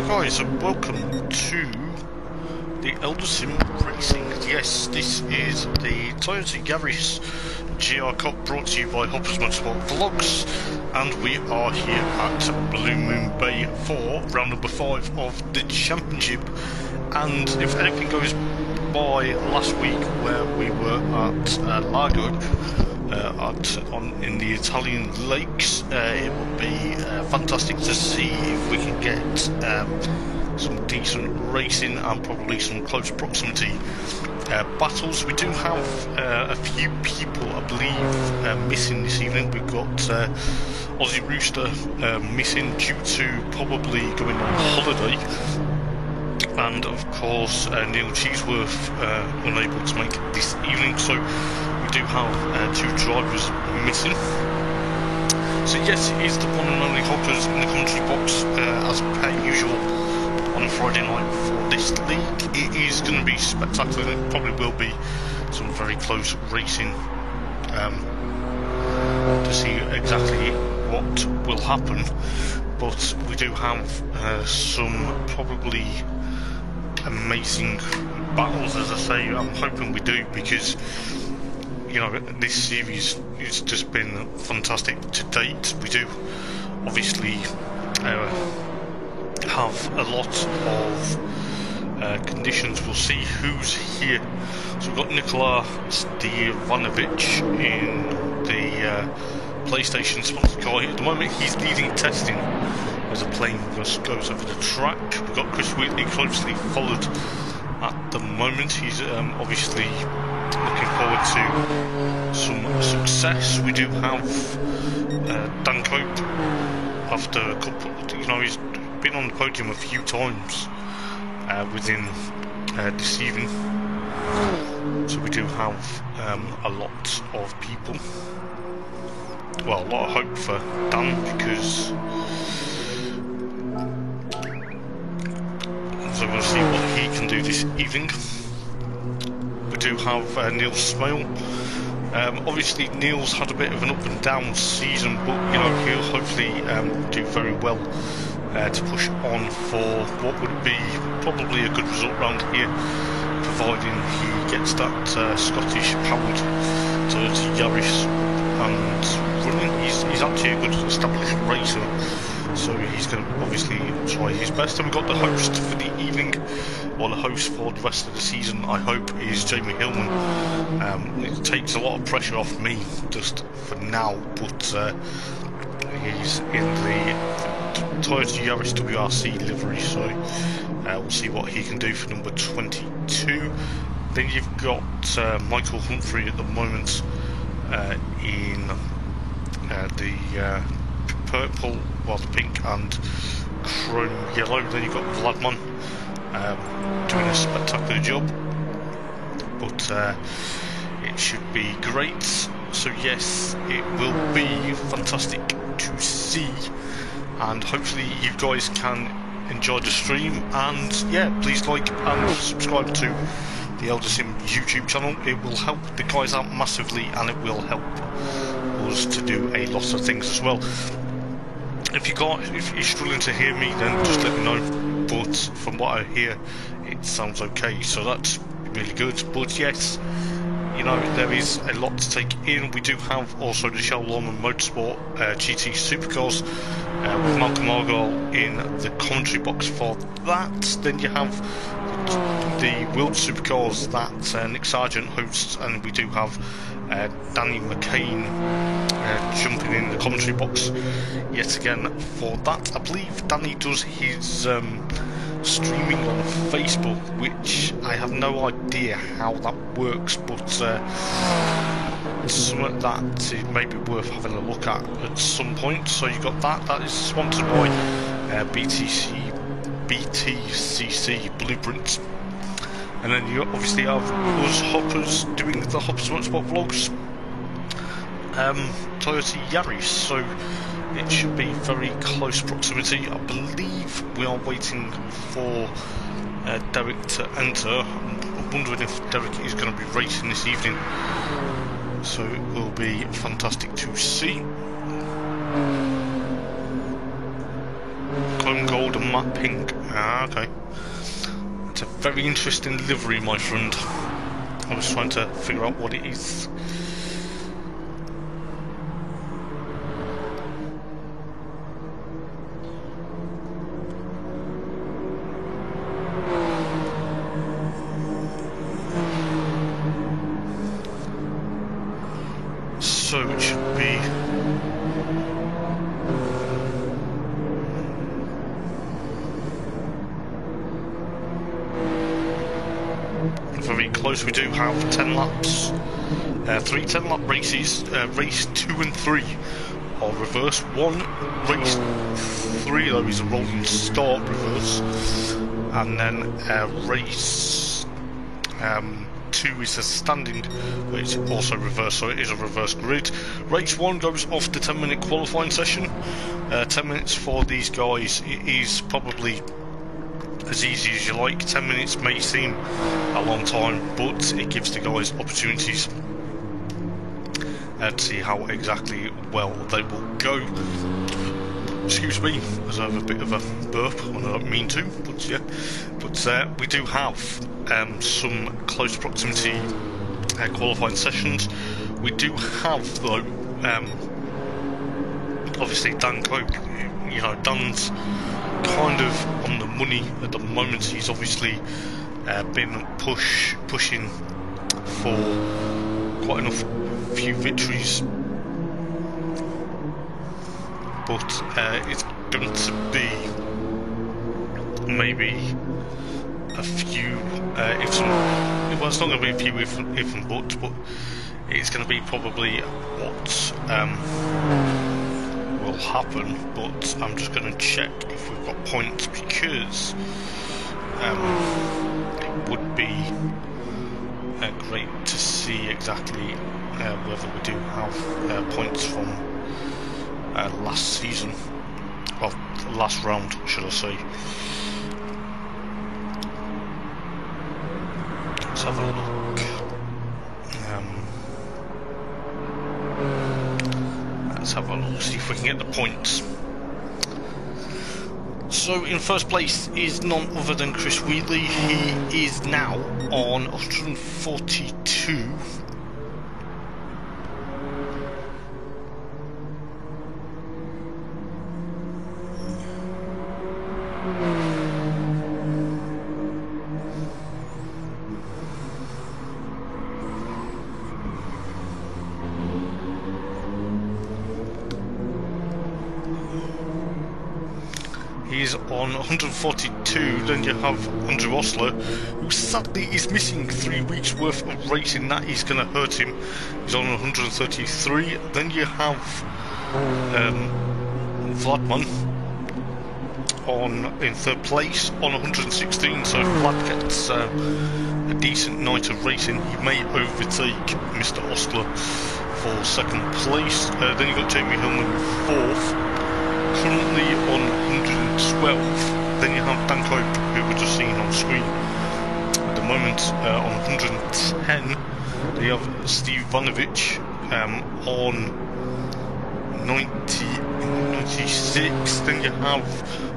guys, and welcome to the Elder Sim Racing. Yes, this is the Toyota Yaris GR Cup brought to you by Hoppers Motorsport Vlogs, and we are here at Blue Moon Bay for round number 5 of the championship. And if anything goes by last week where we were at Lago, in the Italian lakes, it will be fantastic to see if we can get some decent racing and probably some close proximity battles. We do have a few people, I believe, missing this evening. We've got Aussie Rooster missing due to probably going on holiday, and of course Neil Cheeseworth unable to make it this evening, so we do have 2 drivers missing. So yes, it is the one and only Hoppers in the commentary box as per usual on a Friday night for this league. It is going to be spectacular, and it probably will be some very close racing to see exactly what will happen. But we do have some probably amazing battles, as I say. I'm hoping we do, because you know, this series has just been fantastic to date. We do obviously have a lot of conditions. We'll see who's here. So we've got Nikola Stevanovic in the PlayStation sponsored car here. At the moment he's leading testing as a plane goes over the track. We've got Chris Wheatley closely followed at the moment. He's obviously looking forward to some success. We do have Dan Cope, after a couple, you know, he's been on the podium a few times within this evening. So we do have a lot of people. Well, a lot of hope for Dan, because so we'll see what he can do this evening. We do have Neil Smale. Obviously Neil's had a bit of an up and down season, but you know, he'll hopefully do very well to push on for what would be probably a good result round here, providing he gets that Scottish powered Toyota Yaris and running. He's actually a good established racer, so he's going to obviously try his best. And we've got the host for the evening, or the host for the rest of the season, I hope, is Jamie Hillman. It takes a lot of pressure off me just for now, but he's in the Toyota Yaris WRC livery, so we'll see what he can do for number 22. Then you've got Michael Humphrey at the moment in the purple, well, the pink and chrome yellow. Then you've got Vladman doing a spectacular job, but it should be great. So yes, it will be fantastic to see, and hopefully you guys can enjoy the stream. And yeah, please like and subscribe to the Elder Sim YouTube channel. It will help the guys out massively, and it will help us to do a lot of things as well. If you're struggling to hear me, then just let me know, but from what I hear it sounds okay, so that's really good. But yes, you know, there is a lot to take in. We do have also the Shell Lorman Motorsport GT Supercars with Malcolm Argyle in the commentary box for that. Then you have the World Supercars that Nick Sargent hosts, and we do have Danny McCain jumping in the commentary box yet again for that. I believe Danny does his streaming on Facebook, which I have no idea how that works, but it's something that it may be worth having a look at some point. So you got that is sponsored by BTCC Blueprints. And then you obviously have us Hoppers doing the Hoppers Motorsport Vlogs Toyota Yaris, so it should be very close proximity. I believe we are waiting for Derek to enter. I'm wondering if Derek is going to be racing this evening, so it will be fantastic to see. Chrome Gold and Matte Pink Ah, okay. It's a very interesting livery, my friend. I was trying to figure out what it is. So it should be... very close. We do have 10 laps, 3 10-lap races. Race 2 and 3 are reverse. Race 3 though is a rolling start reverse, and then race 2 is a standing, but it's also reverse, so it is a reverse grid. Race 1 goes off the 10-minute qualifying session. 10 minutes for these guys, it is probably as easy as you like. 10 minutes may seem a long time, but it gives the guys opportunities to see how exactly well they will go. Excuse me, as I have a bit of a burp, and I don't mean to, but yeah. But we do have some close proximity qualifying sessions. We do have, though, obviously Dan Cope, you know, Dan's kind of on the money at the moment. He's obviously been pushing for quite enough few victories, but it's going to be maybe a few if some, well, it's not going to be a few if and buts, but it's going to be probably what will happen. But I'm just going to check if we've got points, because it would be great to see exactly whether we do have points from last season, well, last round, should I say. Let's have a look. Let's have a look, see if we can get the points. So in first place is none other than Chris Wheatley. He is now on 142. He's on 142. Then you have Andrew Osler, who sadly is missing 3 weeks worth of racing. That is going to hurt him. He's on 133. Then you have Vladman in third place on 116. So if Vlad gets a decent night of racing, he may overtake Mr. Osler for second place. Then you've got Jamie Hillman fourth, currently on 112. Then you have Dan Cope, who we're just seeing on screen at the moment, on 110. Then you have Steve Vanovich on 96. Then you have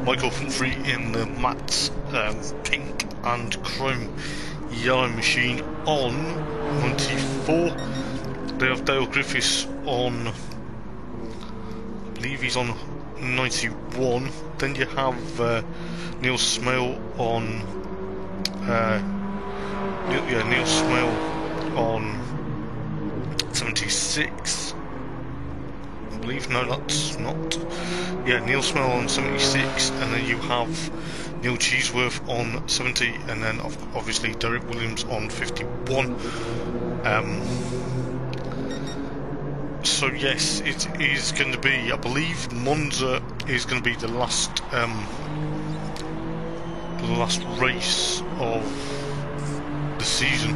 Michael Humphrey in the matte pink and chrome yellow machine on 94. They have Dale Griffiths on, I believe he's on 91. Then you have Neil Smale on Neil Smale on 76. I believe, no, that's not. Yeah, Neil Smale on 76, and then you have Neil Cheeseworth on 70, and then obviously Derek Williams on 51. So yes, it is going to be, I believe Monza is going to be the last race of the season.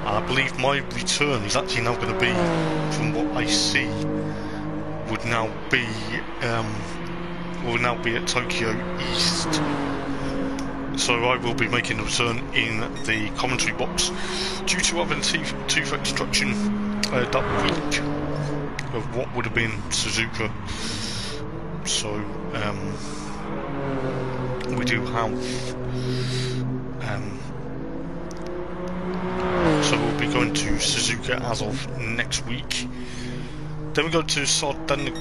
I believe my return is actually now going to be, from what I see, would now be at Tokyo East. So I will be making a return in the commentary box due to having tooth extraction that week of what would have been Suzuka. So we do have so we'll be going to Suzuka as of next week. Then we go to Sardegna.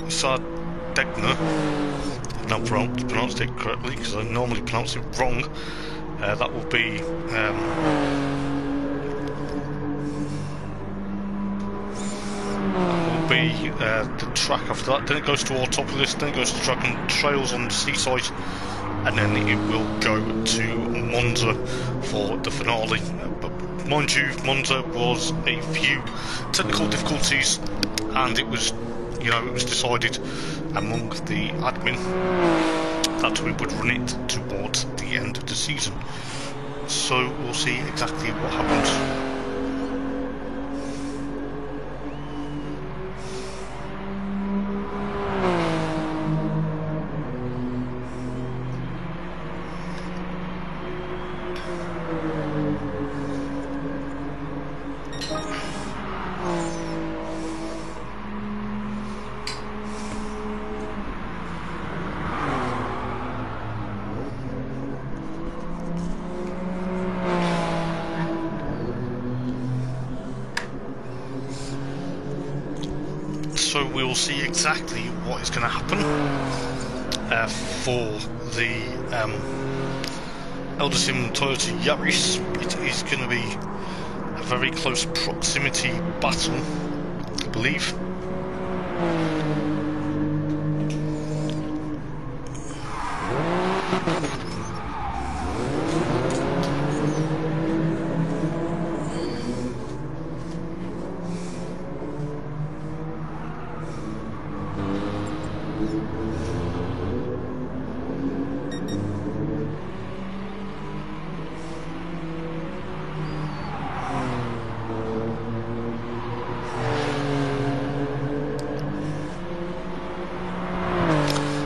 I've now pronounced it correctly because I normally pronounce it wrong. That will be the track after that. Then it goes to Autopolis, then it goes to track and trails on the seaside, and then it will go to Monza for the finale. But mind you, Monza was a few technical difficulties, and it was, you know, it was decided among the admin that we would run it towards the end of the season. So we'll see exactly what happens. So we'll see exactly what is going to happen for the Eldersim Toyota Yaris. It is going to be a very close proximity battle, I believe.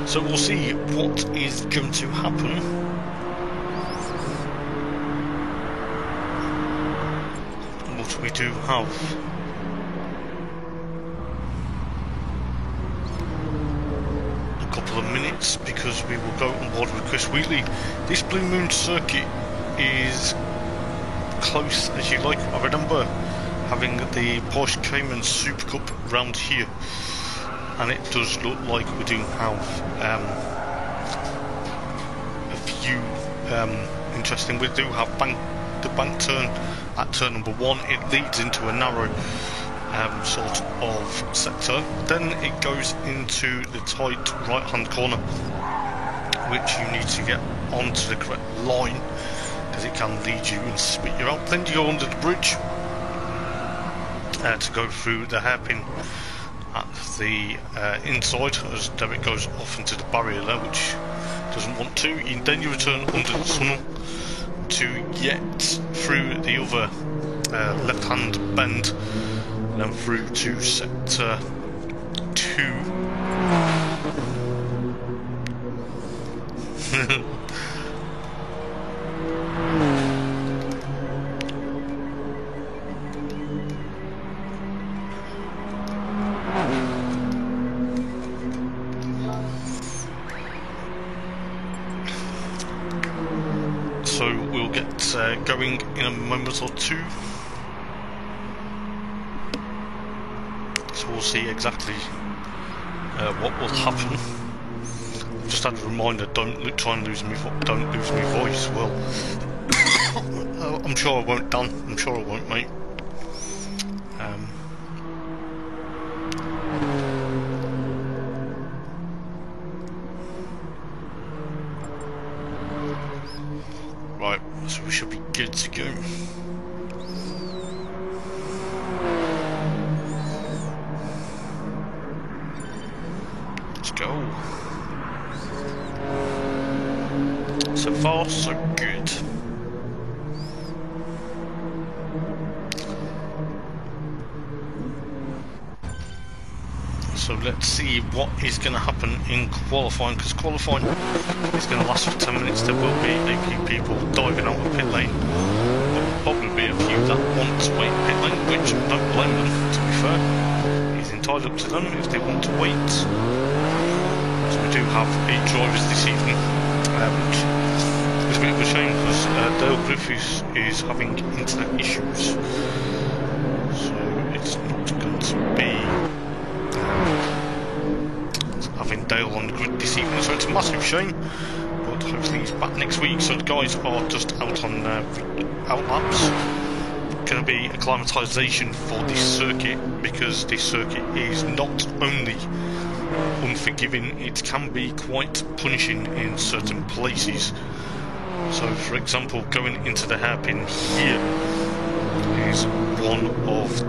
So we'll see what is going to happen. What we do have. A couple of minutes because we will go on board with Chris Wheatley. This Blue Moon circuit is close as you like. I remember having the Porsche Cayman Super Cup round here, and it does look like we do have a few interesting. We do have the bank turn at turn number 1. It leads into a narrow sort of sector. Then it goes into the tight right hand corner, which you need to get onto the correct line because it can lead you and spit you out. Then you go under the bridge to go through the hairpin at the inside as Derek goes off into the barrier there, which doesn't want to. Then you return under the tunnel to get through the other left hand bend and then through to sector 2. So we'll get going in a moment or two. So we'll see exactly what will happen. Just had a reminder: don't try and lose me. Don't lose me voice. Well, I'm sure I won't, Dan. I'm sure I won't, mate. Right, so we should be good to go. Let's go. So far, so good. So let's see what is going to happen in qualifying, because qualifying is going to last for 10 minutes. There will be a few people diving out of pit lane. There will probably be a few that want to wait pit lane, which I don't blame them, to be fair. It's entirely up to them if they want to wait. So we do have 8 drivers this evening, which surface is having internet issues, so it's not going to be having Dale on the grid this evening, so it's a massive shame, but hopefully he's back next week. So the guys are just out on out laps. Going to be acclimatisation for this circuit, because this circuit is not only unforgiving, it can be quite punishing in certain places. So for example, going into the hairpin here is one of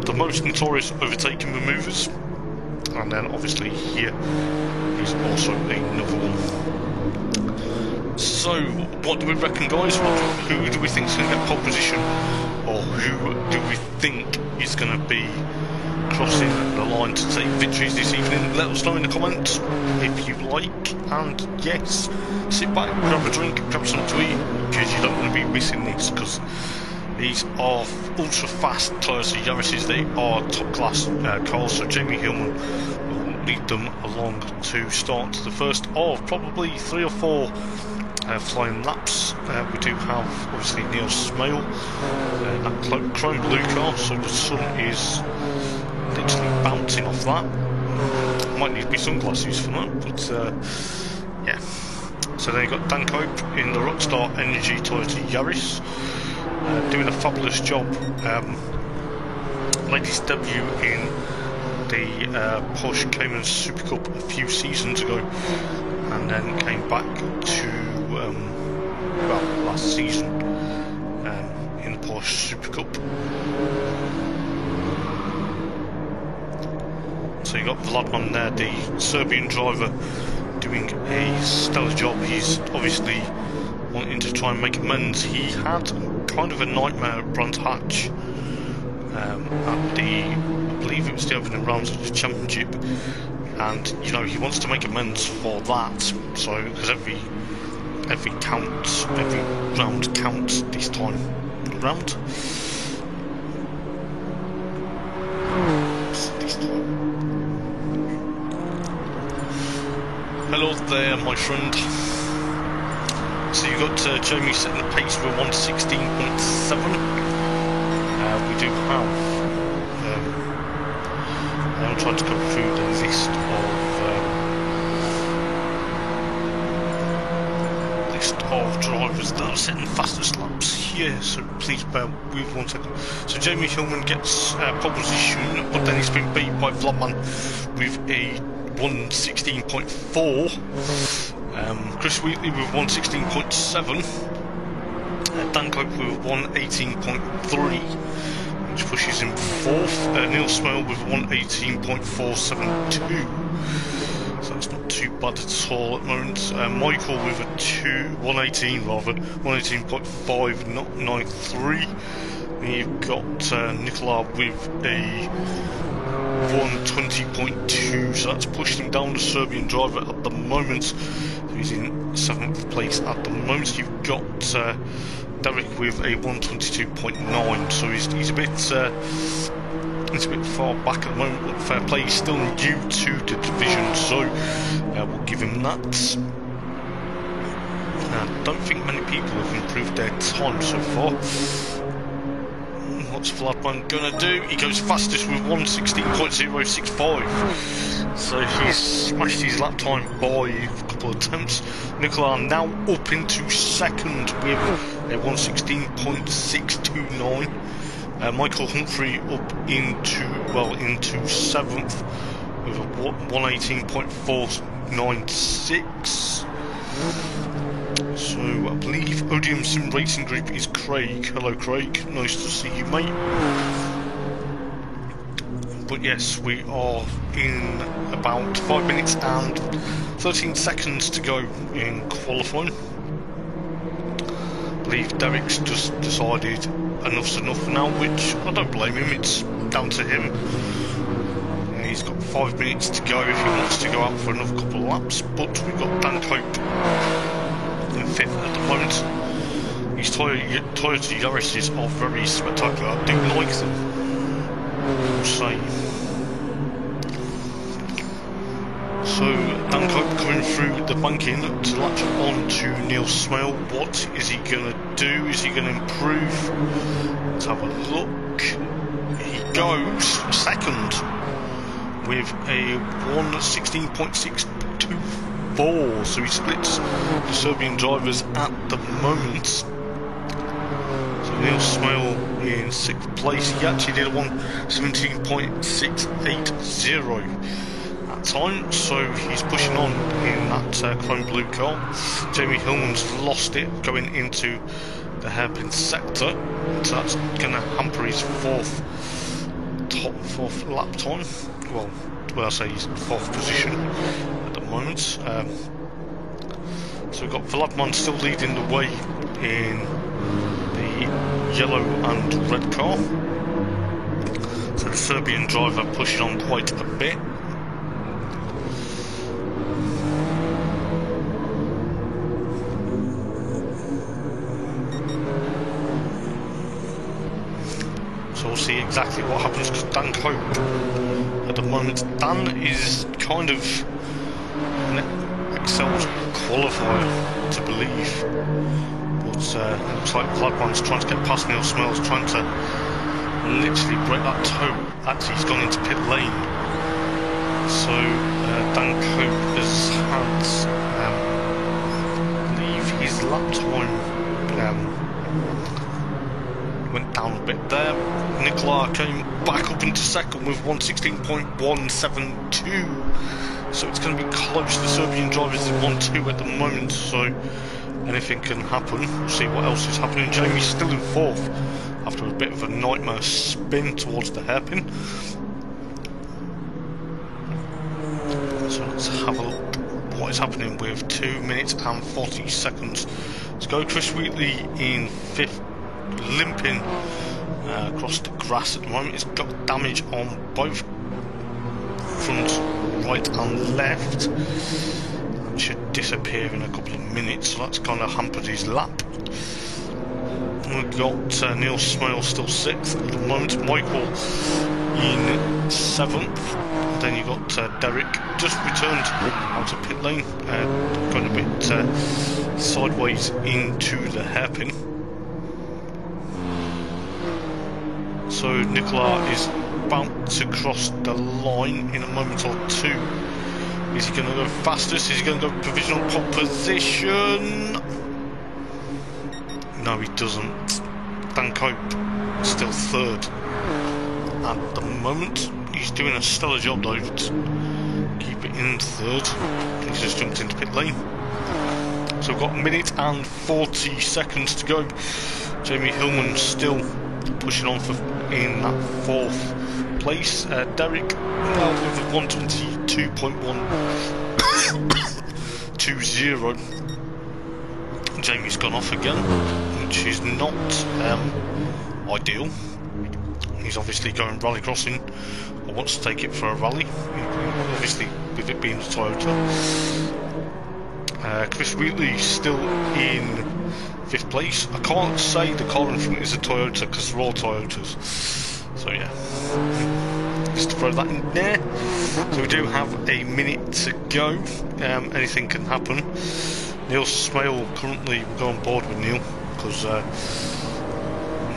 the most notorious overtaking maneuvers, and then obviously here is also another one. So what do we reckon, guys? Who do we think is going to get pole position, or who do we think is going to be crossing the line to take victories this evening? Let us know in the comments if you like, and yes, sit back, grab a drink, grab something to eat, because you don't want to be missing this, because these are ultra fast Toyota Yaris's. They are top class cars, so Jamie Hillman will lead them along to start the first of probably 3 or 4 flying laps. We do have obviously Neil Smale, that chrome blue car, so the sun is literally bouncing off that. Might need to be sunglasses for that, but yeah. So then you've got Dan Cope in the Rockstar Energy Toyota Yaris, doing a fabulous job. Ladies debut in the Porsche Cayman Super Cup a few seasons ago, and then came back to well, last season in the Porsche Super Cup. So you got Vladman there, the Serbian driver, doing a stellar job. He's obviously wanting to try and make amends. He had kind of a nightmare at Brands Hatch at the, I believe it was the opening rounds of the championship, and you know, he wants to make amends for that. So because every counts, every round counts this time round. Hello there, my friend. So you got Jamie setting the pace for 116.7. We do have. I'm trying to go through the list of drivers that are setting fastest laps here. So please bear with 1 second. So Jamie Hillman gets pole position, but then he's been beat by Vladman with a 116.4. Chris Wheatley with 116.7. Dan Cope with 118.3, which pushes him 4th. Neil Smale with 118.472. So that's not too bad at all at the moment. Michael with a 118.593. And you've got Nicola with a 120.2, so that's pushed him down, the Serbian driver at the moment. So he's in 7th place at the moment. You've got Derek with a 122.9, so he's a bit far back at the moment, but fair play, he's still new to the division, so we'll give him that. I don't think many people have improved their time so far. What's Vladman gonna do? He goes fastest with 116.065. So he's smashed his lap time by a couple of attempts. Nicola now up into 2nd with a 116.629. Michael Humphrey up into 7th with a 118.496. So I believe Odium Sim Racing Group is Craig. Hello Craig, nice to see you, mate. But yes, we are in about 5 minutes and 13 seconds to go in qualifying. I believe Derek's just decided enough's enough now, which I don't blame him, it's down to him. And he's got 5 minutes to go if he wants to go out for another couple of laps, but we've got Dan Cope in 5th at the moment. These Toyota Yaris's are very spectacular, I do like them, I'll say. So Dan Cope coming through the banking to latch on to Neil Smale. What is he going to do? Is he going to improve? Let's have a look. He goes second with a 1:16.624, so he splits the Serbian drivers at the moment. So Neil Smale in 6th place. He actually did a 1:17.680 that time, so he's pushing on in that chrome blue car. Jamie Hillman's lost it going into the hairpin sector, so that's going to hamper his fourth lap time. Well, I say he's 4th position at the moment. So we've got Vladman still leading the way in the yellow and red car. So the Serbian driver pushing on quite a bit. So we'll see exactly what happens, because Dan Cope at the moment, Dan is kind of an excelled qualifier to believe, but looks like Vladman's trying to get past Neil Smale's, trying to literally break that toe. Actually, he's gone into pit lane, so Dan Cope has had leave his lap time went down a bit there. Nicola came back up into second with 1:16.172, so it's going to be close. The Serbian drivers in 1-2 at the moment, so anything can happen. We'll see what else is happening. Jamie's still in 4th after a bit of a nightmare spin towards the hairpin. So let's have a look what is happening with 2 minutes and 40 seconds to go. Chris Wheatley in 5th, limping across the grass at the moment. It's got damage on both front, right and left. That should disappear in a couple of minutes, so that's kind of hampered his lap. We've got Neil Smale still 6th at the moment, Michael in 7th. Then you've got Derek, just returned out of pit lane, going a bit sideways into the hairpin. So Nicola is about to cross the line in a moment or two. Is he going to go fastest? Is he going to go provisional pole position? No, he doesn't. Dan Cope still 3rd at the moment. He's doing a stellar job though to keep it in 3rd. He's just jumped into pit lane. So we've got 1 minute and 40 seconds to go. Jamie Hillman still pushing on in that 4th place. Derek now with a 1:22.120. Jamie's gone off again, which is not ideal. He's obviously going rally crossing, or wants to take it for a rally, obviously with it being a Toyota. Chris Wheatley still in 5th place. I can't say the car in front is a Toyota because they're all Toyotas. So yeah, just to throw that in there. So we do have a minute to go. Anything can happen. Neil Smale currently, we'll go on board with Neil because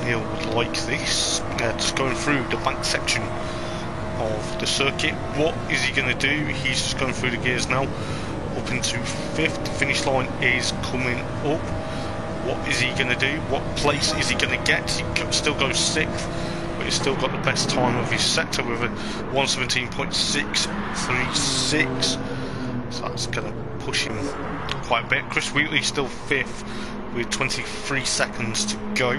Neil would like this. Just going through the back section of the circuit. What is he going to do? He's just going through the gears now, up into 5th. The finish line is coming up. What is he going to do? What place is he going to get? He could still go 6th, but he's still got the best time of his sector with a 1:17.636. So that's going to push him quite a bit. Chris Wheatley still 5th with 23 seconds to go.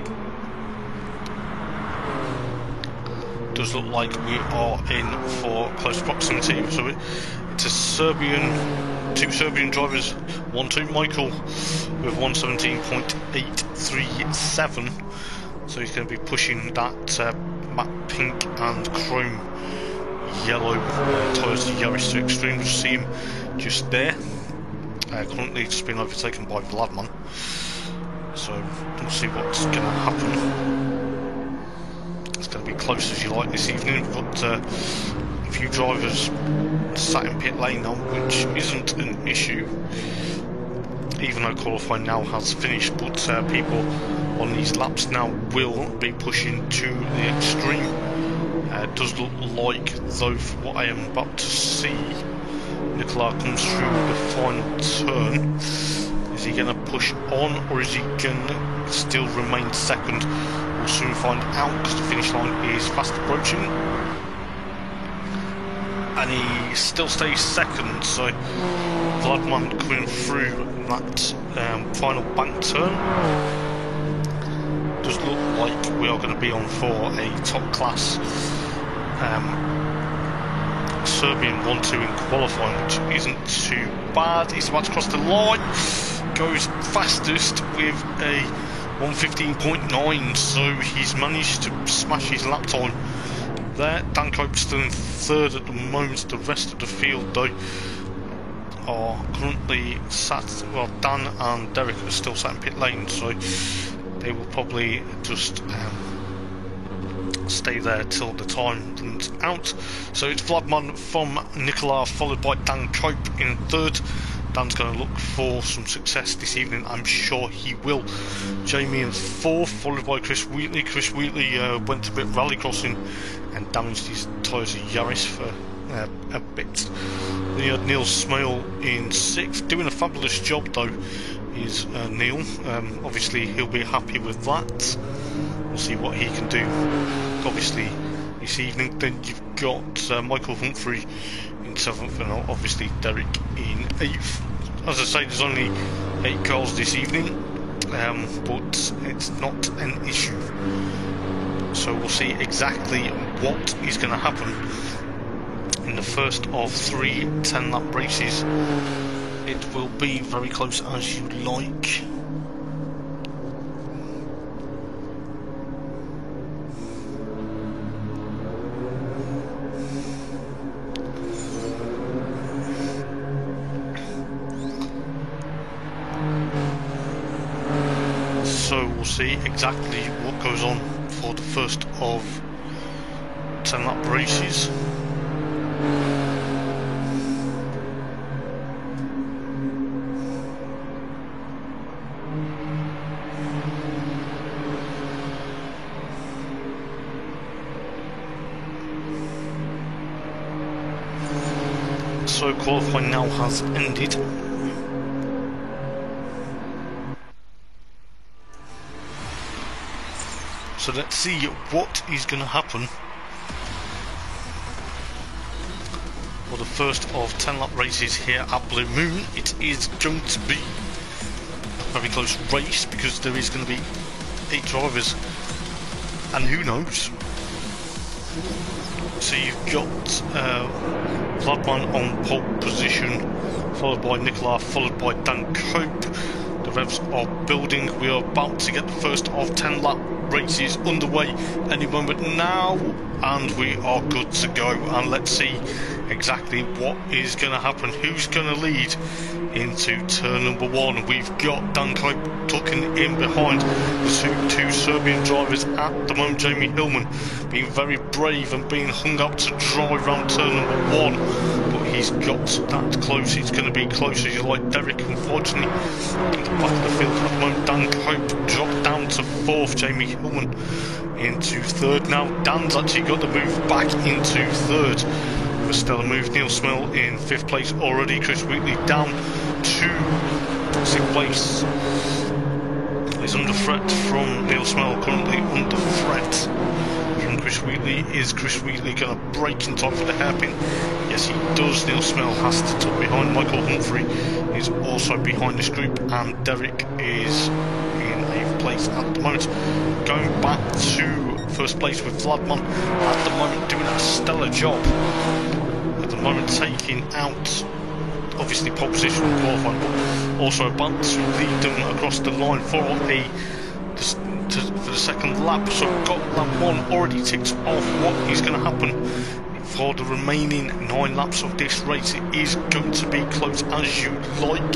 Does look like we are in for close proximity. So it's a two Serbian drivers, 1-2. Michael with 1:17.837. So he's going to be pushing that matte pink and chrome yellow Toyota Yaris to extreme. Just see him just there. Currently just been overtaken by Vladman. So we'll see what's going to happen. It's going to be close as you like this evening. We've got a few drivers sat in pit lane now, which isn't an issue. even though qualifying now has finished, but people on these laps now will be pushing to the extreme. It does look like, though, for what I am about to see, Nicola comes through the final turn. Is he going to push on, or is he going to still remain second? We'll soon find out, because the finish line is fast approaching. And he still stays second, so Vladman coming through that final bank turn. Does look like we are going to be on for a top class Serbian 1-2 in qualifying, which isn't too bad. He's about to cross the line, goes fastest with a 1:15.9, so he's managed to smash his lap time there. Dan Cope's still in third at the moment. The rest of the field, though, are currently sat, well, Dan and Derek are still sat in pit lane, so they will probably just stay there till the time runs out. So it's Vladman from Nicola, followed by Dan Cope in third. Dan's going to look for some success this evening, I'm sure he will. Jamie in fourth, followed by Chris Wheatley. Chris Wheatley went a bit rallycrossing and damaged his tyres of Yaris for a bit. Then you had Neil Smale in sixth, doing a fabulous job though, is Neil. Obviously he'll be happy with that. We'll see what he can do, obviously, this evening. Then you've got Michael Humphrey in seventh, and obviously Derek in eighth. As I say, there's only 8 cars this evening, but it's not an issue. So we'll see exactly what is going to happen in the first of 3 10-lap races. It will be very close, as you like. So we'll see exactly what goes on for the first of 10-lap races. So qualifying now has ended. So let's see what is going to happen for the first of 10-lap races here at Blue Moon. It is going to be a very close race because there is going to be 8 drivers, and who knows. So you've got Vladman on pole position, followed by Nicola, followed by Dan Cope. The revs are building. We are about to get the first of 10-lap races underway any moment now, and we are good to go. And let's see exactly what is going to happen. Who's going to lead into turn number 1? We've got Dan Cope tucking in behind the two Serbian drivers at the moment. Jamie Hillman being very brave and being hung up to drive around turn number 1, but he's got that close. It's going to be close as you like. Derek, unfortunately, at the back of the field at the moment. Dan Cope dropped down to 4th. Jamie Hillman into 3rd. Now Dan's actually got the move back into 3rd. But still a move. Neil Smell in 5th place already. Chris Wheatley down to 6th place. He's under threat from Neil Smell, currently under threat from Chris Wheatley. Is Chris Wheatley going to break in time for the hairpin? Yes, he does. Neil Smell has to tuck behind. Michael Humphrey is also behind this group, and Derek is in 8th place at the moment. Going back to 1st place with Vladman at the moment, doing a stellar job at the moment, taking out obviously pole position and qualifying, but also about to lead them across the line for the 2nd lap. So got lap 1 already ticked off. What is going to happen for the remaining 9 laps of this race? It is going to be close as you like.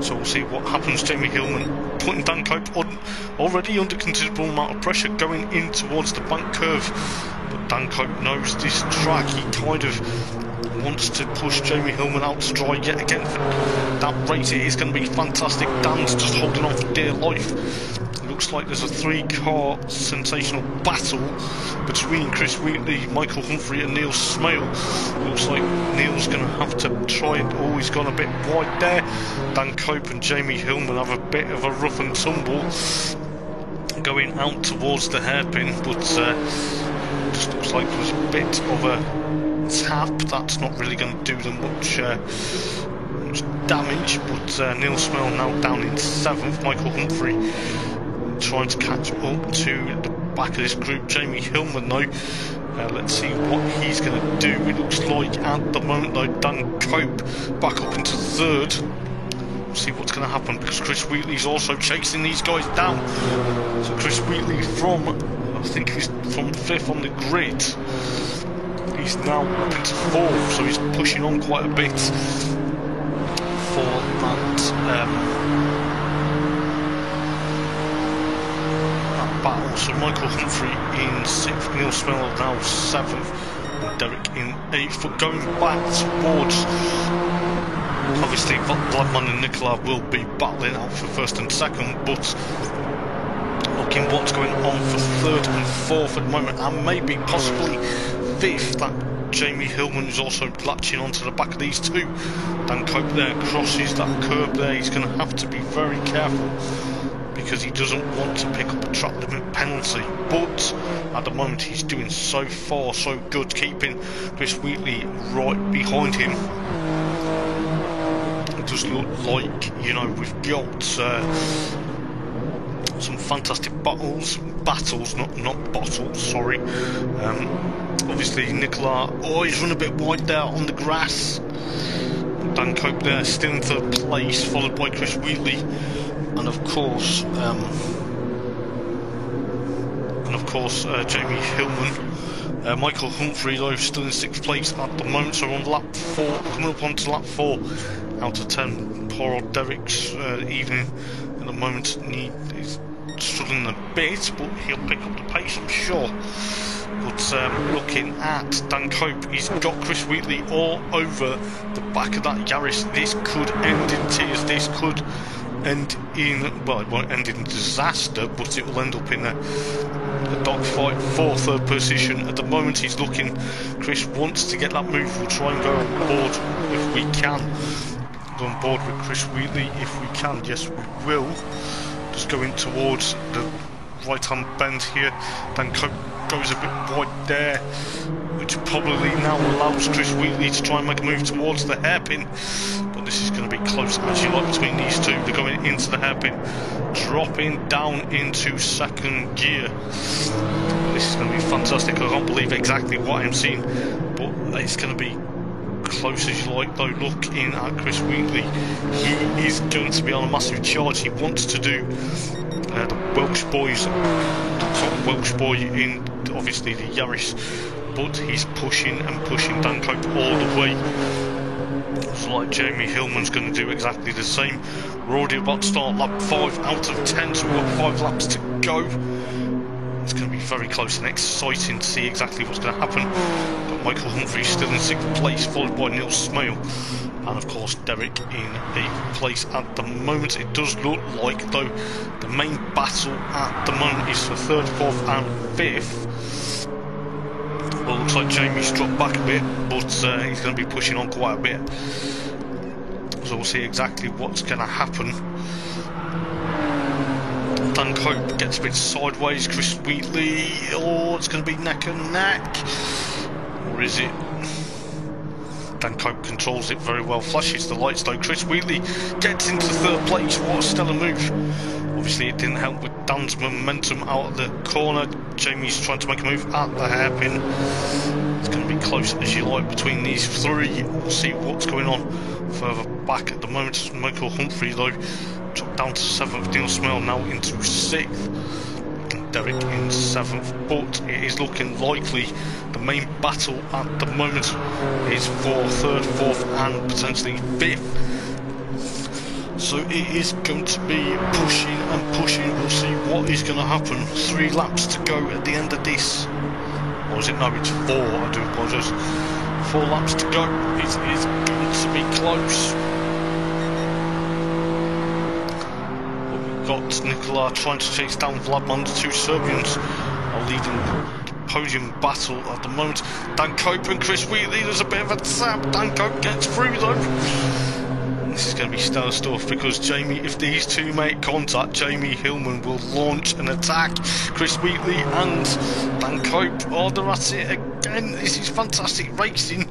So we'll see what happens. Jamie Hillman putting Dan Cope on, already under considerable amount of pressure going in towards the bank curve. But Dan Cope knows this track. He kind of wants to push Jamie Hillman out to dry yet again for that race. It is going to be fantastic. Dan's just holding on for dear life. Looks like there's a 3-car sensational battle between Chris Wheatley, Michael Humphrey and Neil Smale. Looks like Neil's going to have to try and... Oh, he's gone a bit wide there. Dan Cope and Jamie Hillman have a bit of a rough and tumble going out towards the hairpin, but just looks like there was a bit of a tap. That's not really going to do them much damage, but Neil Smale now down in 7th. Michael Humphrey trying to catch up to the back of this group. Jamie Hillman though, let's see what he's going to do. It looks like at the moment though Dan Cope back up into 3rd. See what's going to happen, because Chris Wheatley's also chasing these guys down. So Chris Wheatley from, I think he's from 5th on the grid, he's now up into 4th, so he's pushing on quite a bit for that battle. So Michael Humphrey in 6th, Neil Smale now 7th, and Derek in 8th. But going back towards, obviously Vladman and Nicola will be battling out for 1st and 2nd, but looking what's going on for 3rd and 4th at the moment, and maybe possibly 5th, that Jamie Hillman is also latching onto the back of these two. Dan Cope there crosses that curb there. He's going to have to be very careful, because he doesn't want to pick up a track limit penalty, but at the moment he's doing so far so good, keeping Chris Wheatley right behind him. It does look like, you know, we've got some fantastic battles, not bottles, sorry. Obviously Nicola, oh, he's run a bit wide there on the grass. Dan Cope there still in 3rd place, followed by Chris Wheatley, and of course Jamie Hillman. Michael Humphrey though still in 6th place at the moment, so on lap 4, coming up onto lap 4 out of 10. Poor old Derek's evening at the moment, he's struggling a bit, but he'll pick up the pace, I'm sure. But looking at Dan Cope, he's got Chris Wheatley all over the back of that Yaris. This could end in tears, this could end in, well, it won't end in disaster, but it will end up in a dogfight for 3rd position. At the moment he's looking, Chris wants to get that move, we'll try and go on board if we can. Go on board with Chris Wheatley if we can, yes we will. Just going towards the right hand bend here. Dan Cope goes a bit wide there, which probably now allows Chris Wheatley to try and make a move towards the hairpin, but this is going to be close as you like between these two. They're going into the hairpin, dropping down into 2nd gear. This is going to be fantastic. I can't believe exactly what I'm seeing, but it's going to be close as you like though. Looking at Chris Wheatley, he is going to be on a massive charge. He wants to do the Welsh boys, the top Welsh boy in obviously the Yaris, but he's pushing and pushing Dan Cope all the way. Looks like Jamie Hillman's going to do exactly the same. We're already about to start lap 5 out of 10, so we've got 5 laps to go. It's going to be very close and exciting to see exactly what's going to happen. Got Michael Humphrey still in 6th place, followed by Neil Smale, and of course Derek in 8th place at the moment. It does look like though the main battle at the moment is for 3rd, 4th and 5th. Well, looks like Jamie's dropped back a bit, but he's going to be pushing on quite a bit, so we'll see exactly what's going to happen. Dan Cope gets a bit sideways. Chris Wheatley, oh, it's going to be neck and neck, or is it? Dan Cope controls it very well, flashes the lights though. Chris Wheatley gets into 3rd place, what a stellar move. Obviously it didn't help with Dan's momentum out of the corner. Jamie's trying to make a move at the hairpin. It's going to be close as you like between these 3. We'll see what's going on further back at the moment. Michael Humphrey though dropped down to 7th, Neil Smale now into 6th, Derek in 7th, but it is looking likely the main battle at the moment is for 3rd, 4th and potentially 5th. So it is going to be pushing and pushing. We'll see what is going to happen. 3 laps to go at the end of this. Or is it? No, it's 4. I do apologise. 4 laps to go. It is going to be close. But we've got Nicola trying to chase down Vladman. The 2 Serbians are leading the podium battle at the moment. Dan Cope and Chris Wheatley, there's a bit of a tap. Dan Cope gets through though. This is going to be stellar stuff because Jamie, if these two make contact, Jamie Hillman will launch an attack. Chris Wheatley and Dan Cope, oh, they're at it again. This is fantastic racing,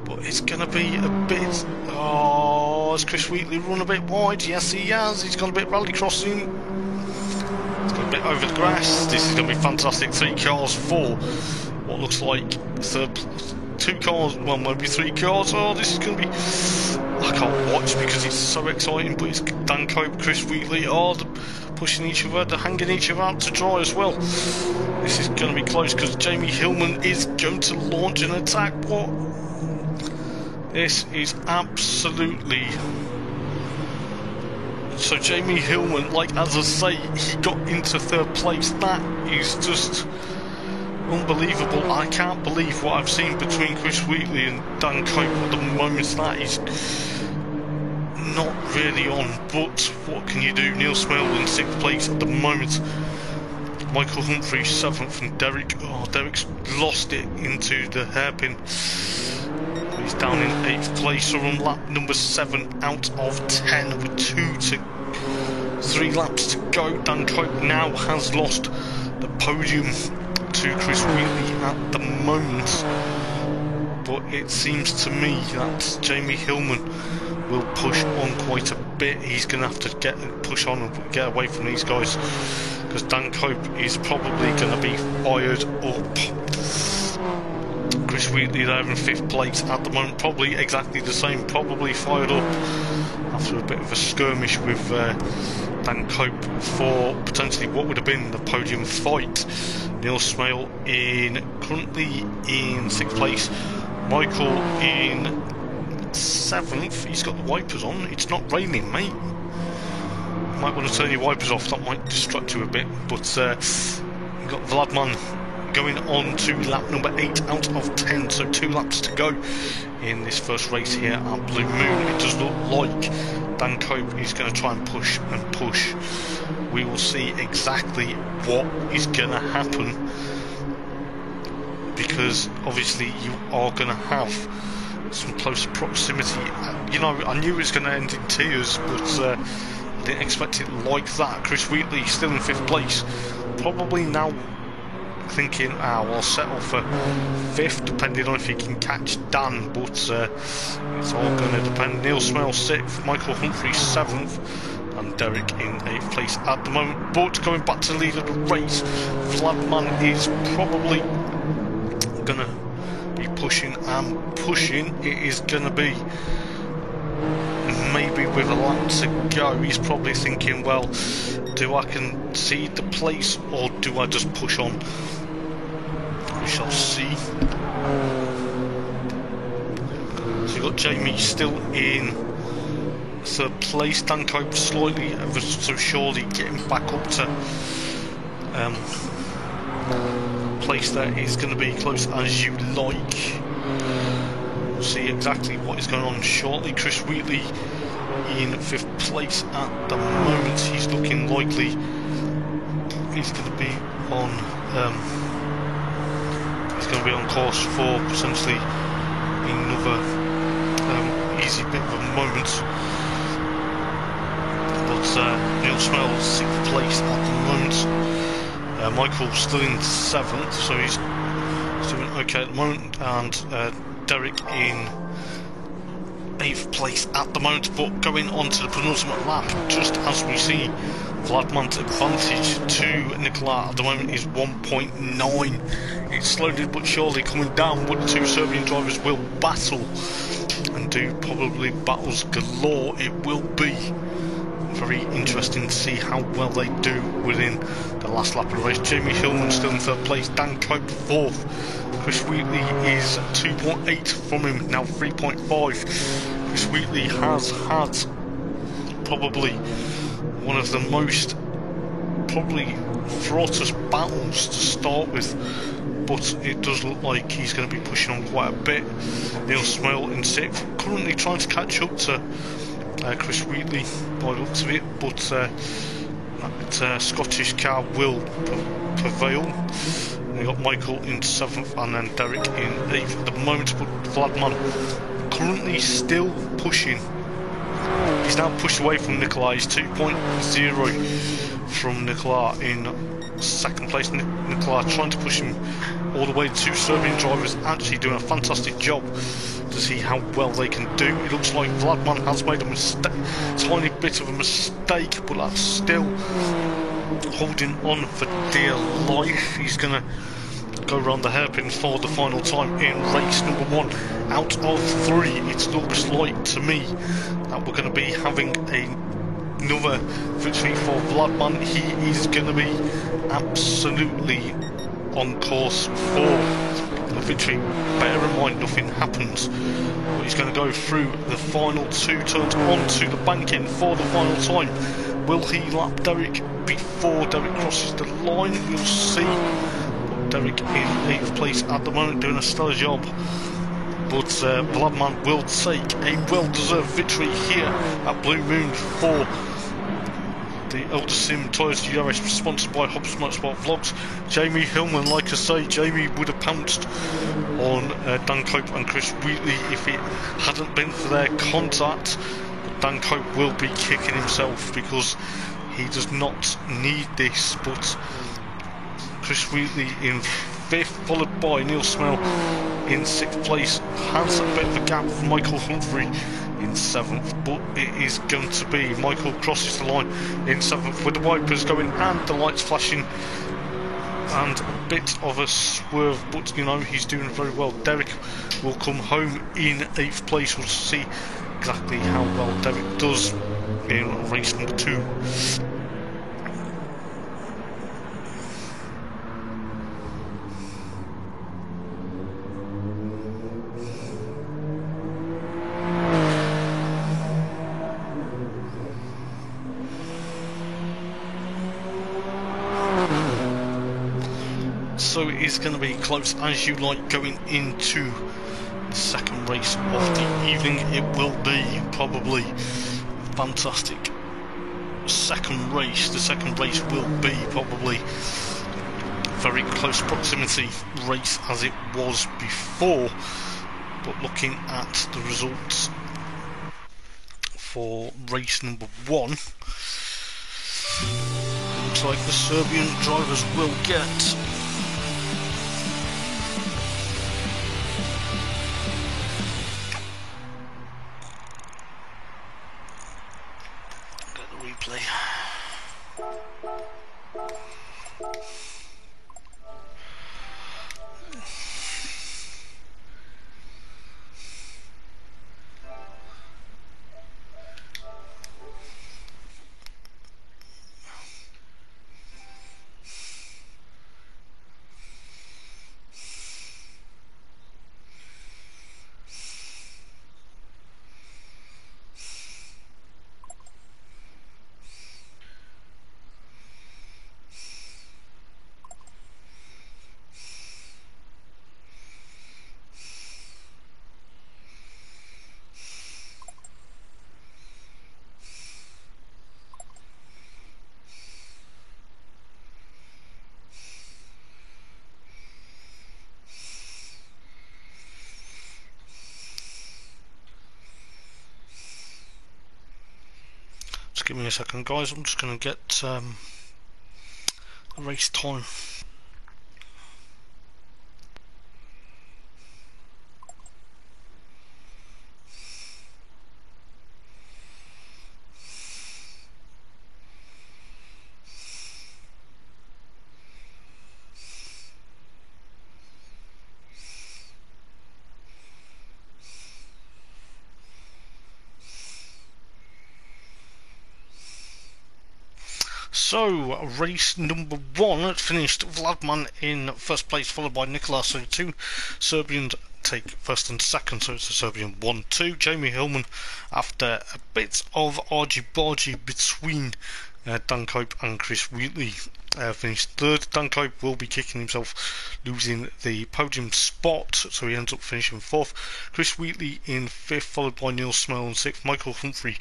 but it's going to be a bit... Oh, has Chris Wheatley run a bit wide? Yes, he has. He's gone a bit rally crossing. He's gone a bit over the grass. This is going to be fantastic. 3 cars for what looks like third... 2 cars, well, maybe 3 cars. Oh, this is going to be... I can't watch because it's so exciting, but it's Dan Cope, Chris Wheatley, oh, they're pushing each other, they're hanging each other out to dry as well. This is going to be close because Jamie Hillman is going to launch an attack. What? This is absolutely... So Jamie Hillman, like as I say, he got into 3rd place. That is just... unbelievable. I can't believe what I've seen between Chris Wheatley and Dan Cope at the moment. That is not really on, but what can you do? Neil Smale in 6th place at the moment. Michael Humphrey 7th, and Derek, oh, Derek's lost it into the hairpin. He's down in 8th place, so on lap number 7 out of 10 with 3 laps to go. Dan Cope now has lost the podium to Chris Wheatley at the moment, but it seems to me that Jamie Hillman will push on quite a bit. He's going to have to push on and get away from these guys because Dan Cope is probably going to be fired up. Chris Wheatley there in 5th place at the moment, probably exactly the same, probably fired up after a bit of a skirmish with Dan Cope for potentially what would have been the podium fight. Neil Smale currently in 6th place. Michael in 7th. He's got the wipers on. It's not raining, mate. You might want to turn your wipers off. That might distract you a bit. But you've got Vladman going on to lap number 8 out of 10. So 2 laps to go in this first race here at Blue Moon. It does look like Dan Cope is going to try and push and push. We will see exactly what is going to happen, because obviously you are going to have some close proximity. You know, I knew it was going to end in tears, but I didn't expect it like that. Chris Wheatley still in 5th place, probably now thinking, I'll settle for 5th, depending on if he can catch Dan, but it's all going to depend. Neil Smale 6th, Michael Humphrey 7th, and Derek in 8th place at the moment. But going back to the lead of the race, Vladman is probably going to be pushing and pushing. It is going to be maybe with a lap to go. He's probably thinking, well, do I concede the place or do I just push on? We shall see. So you've got Jamie still in 3rd place. Dan Cope slightly ever so surely getting back up to place that is going to be close as you like. We'll see exactly what is going on shortly. Chris Wheatley in 5th place at the moment. He's looking likely he's going to be on course for potentially another easy bit of a moment. But Neil Smale 6th place at the moment. Michael's still in 7th, so he's doing okay at the moment, and Derek in 8th place at the moment. But going on to the penultimate lap, just as we see, Vladman's advantage to Nicola at the moment is 1.9. It's slowly but surely coming down, but the 2 Serbian drivers will battle and do probably battles galore. It will be very interesting to see how well they do within the last lap of the race. Jamie Hillman still in 3rd place, Dan Cope 4th. Chris Wheatley is 2.8 from him, now 3.5. Chris Wheatley has had probably one of the most fraughtest battles to start with, but it does look like he's going to be pushing on quite a bit. Neil Smale in 6th, currently trying to catch up to Chris Wheatley by the looks of it, but that Scottish car will prevail. We've got Michael in 7th and then Derek in 8th at the moment, but Vladman currently still pushing. He's now pushed away from Nicola. He's 2.0 from Nicola in 2nd place. Nicola trying to push him all the way. 2 Serbian drivers actually doing a fantastic job to see how well they can do. It looks like Vladman has made a mistake, tiny bit of a mistake, but that's still holding on for dear life. He's going to go around the hairpin for the final time in race number 1 out of 3. It looks like to me that we're going to be having another victory for Vladman. He is going to be absolutely on course for a victory. Bear in mind, nothing happens, but he's going to go through the final 2 turns onto the banking for the final time. Will he lap Derek before Derek crosses the line? We'll see. But Derek in 8th place at the moment, doing a stellar job. But Vladman will take a well-deserved victory here at Blue Moon for the Eldersim Toyota Yaris, sponsored by Hobbs Motorsport Vlogs. Jamie Hillman, like I say, Jamie would have pounced on Dan Cope and Chris Wheatley if it hadn't been for their contact. But Dan Cope will be kicking himself because he does not need this. But Chris Wheatley in 5th, followed by Neil Smale in 6th place, has a bit of a gap for Michael Humphrey in 7th, but it is going to be Michael crosses the line in 7th with the wipers going and the lights flashing and a bit of a swerve, but you know, he's doing very well. Derek will come home in 8th place. We'll see exactly how well Derek does in race number 2. So it is going to be close as you like going into the 2nd race of the evening. It will be probably fantastic 2nd race. The 2nd race will be probably very close proximity race as it was before. But looking at the results for race number 1, looks like the Serbian drivers will get replay. Just give me a second, guys. I'm just going to get the race time. So, race number 1 finished Vladman in 1st place, followed by Nicola. So 2 Serbians take 1st and 2nd, so it's a Serbian 1-2. Jamie Hillman, after a bit of argy-bargy between Dan Cope and Chris Wheatley finished third. Dan Cope will be kicking himself, losing the podium spot, so he ends up finishing fourth. Chris Wheatley in fifth, followed by Neil Smale in sixth, Michael Humphrey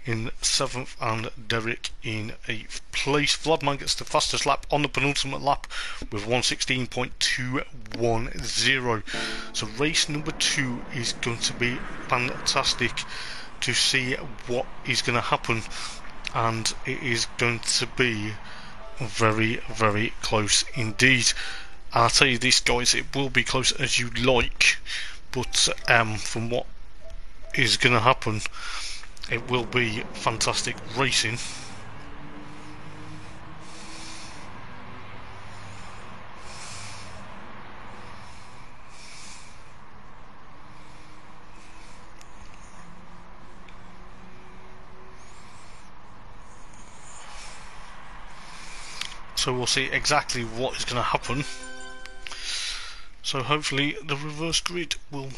in seventh, and Derek in eighth place. Vladman gets the fastest lap on the penultimate lap with 1:16.210. So race number 2 is going to be fantastic to see what is going to happen, and it is going to be very, very close indeed. I'll tell you this, guys, it will be close as you like, but from what is going to happen, it will be fantastic racing. So we'll see exactly what is going to happen. So hopefully the reverse grid will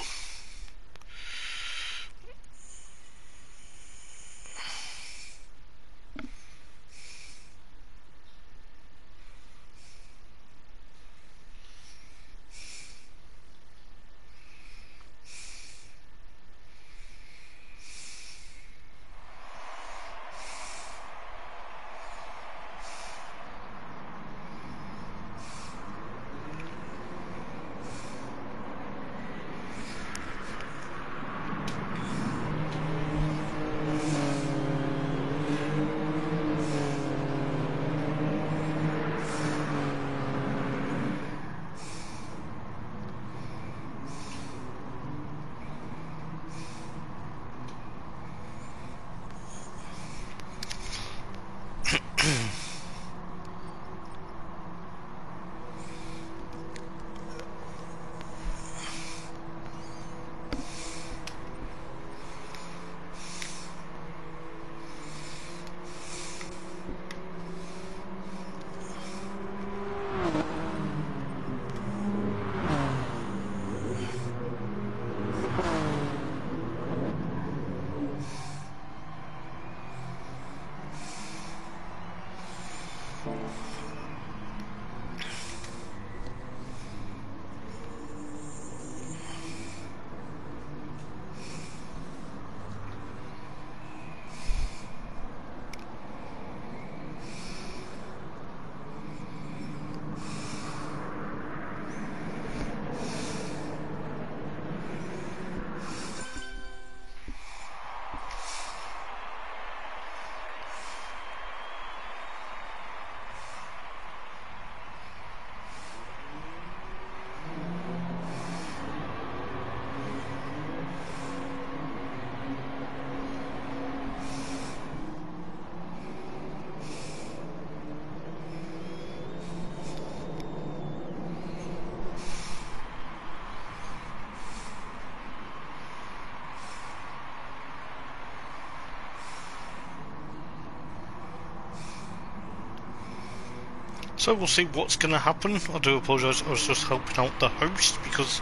So we'll see what's going to happen. I do apologise, I was just helping out the host because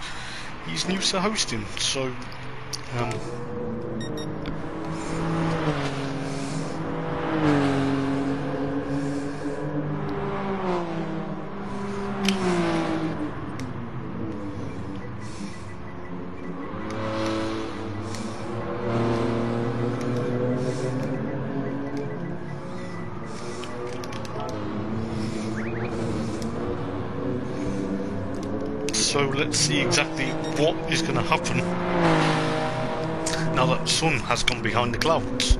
he's new to hosting, so so let's see exactly what is going to happen now that the sun has gone behind the clouds.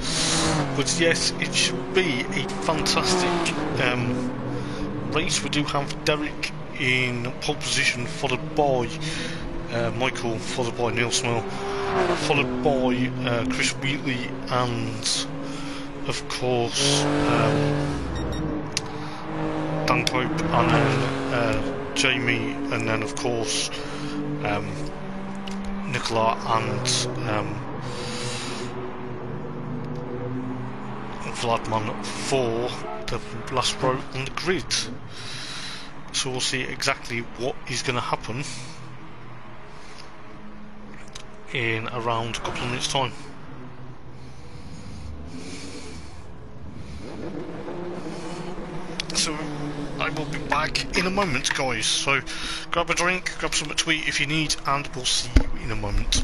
But yes, it should be a fantastic race. We do have Derek in pole position, followed by Michael, followed by Neil Smale, followed by Chris Wheatley, and of course Dan Cope, and then Jamie, and then of course Nicola and Vladman for the last row on the grid. So we'll see exactly what is going to happen in around a couple of minutes time. I will be back in a moment, guys. So grab a drink, grab something to eat if you need, and we'll see you in a moment.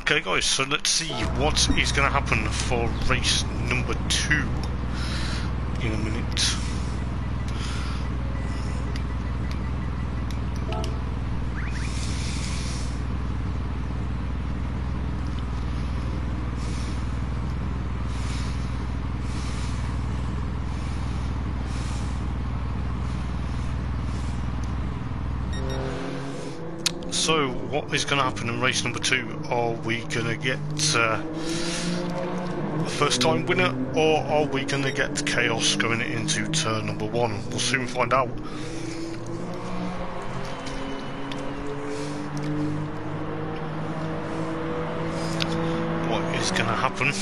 Okay guys, so let's see what is going to happen for race number 2 in a minute. So, what is going to happen in race number 2? Are we going to get a first time winner, or are we going to get chaos going into turn number 1? We'll soon find out. What is going to happen?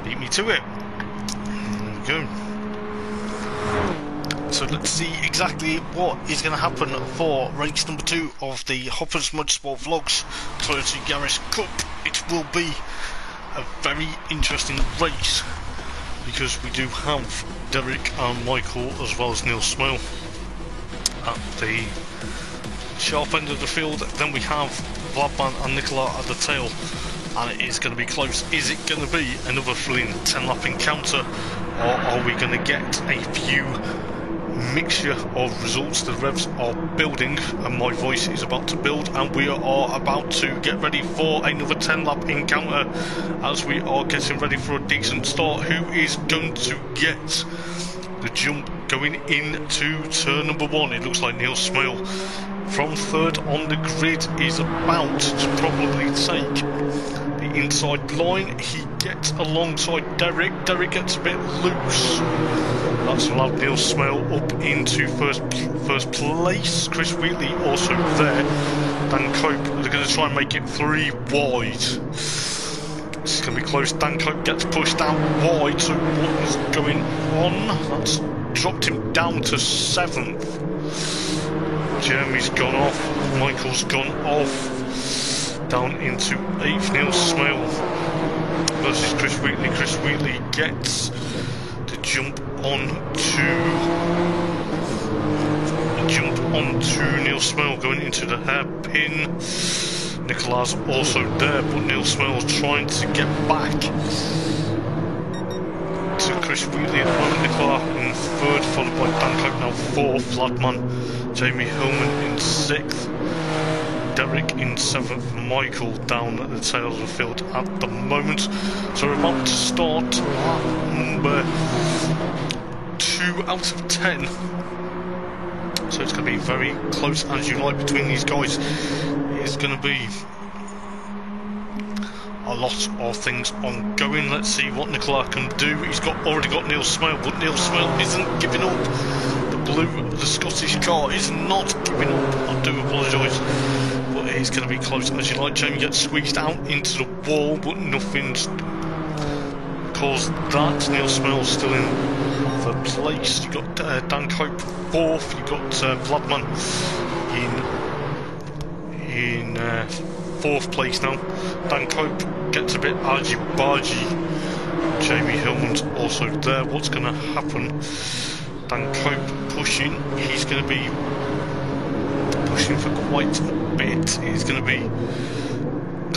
Beat me to it. There we go. So let's see exactly what is going to happen for race number 2 of the Hoppers Motorsport Vlogs Toyota Yaris Cup. It will be a very interesting race because we do have Derek and Michael as well as Neil Smale at the sharp end of the field. Then we have Vladman and Nicola at the tail, and it is going to be close. Is it going to be another thrilling 10-lap encounter, or are we going to get a few mixture of results? The revs are building and my voice is about to build, and we are about to get ready for another 10-lap encounter as we are getting ready for a decent start. Who is going to get the jump going into turn number 1? It looks like Neil Smale from third on the grid is about to probably take the inside line. He gets alongside Derek. Derek gets a bit loose. That's allowed Neil Smale up into first place. Chris Wheatley also there. Dan Cope, they're going to try and make it 3 wide. This is going to be close. Dan Cope gets pushed out wide. So what is going on? That's dropped him down to 7th. Jeremy's gone off, Michael's gone off, down into 8th. Neil Smale versus Chris Wheatley. Chris Wheatley gets the jump on to Neil Smale going into the hairpin. Nicola's also there, but Neil Smale's trying to get back to Chris Wheatley at the moment. Nicola in 3rd, followed by Dan Cope now 4th, Vladman, Jamie Hillman in 6th, Derek in 7th, Michael down at the tail of the field at the moment. So we're about to start number 2 out of 10. So it's going to be very close as you like between these guys. It's going to be a lot of things ongoing. Let's see what Nicola can do. He's already got Neil Smale, but Neil Smale isn't giving up. The Scottish car is not giving up. I do apologise, but it's going to be close as you like. Jamie gets squeezed out into the wall, but nothing's caused that. Neil Smale's still in 3rd place. You got Dan Cope 4th. You got Vladman in in 4th place now. Dan Cope gets a bit argy-bargy. Jamie Hillman's also there. What's going to happen? Dan Cope pushing. He's going to be pushing for quite a bit. He's going to be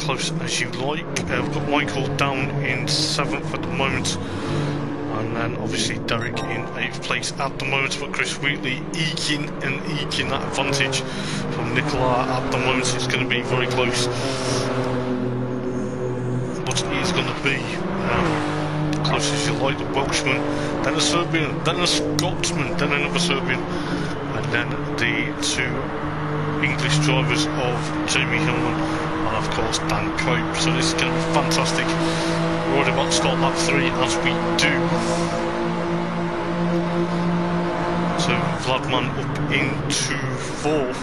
close as you like. We've got Michael down in 7th at the moment. And then obviously Derek in 8th place at the moment, but Chris Wheatley eking that advantage from Nicola at the moment. It's going to be very close, but it is going to be close as you like. The Welshman, then a Serbian, then a Scotsman, then another Serbian, and then the 2 English drivers of Jamie Hillman and of course Dan Cope. So this is going to be fantastic. We're already about to start lap 3 as we do. So Vladman up into 4th.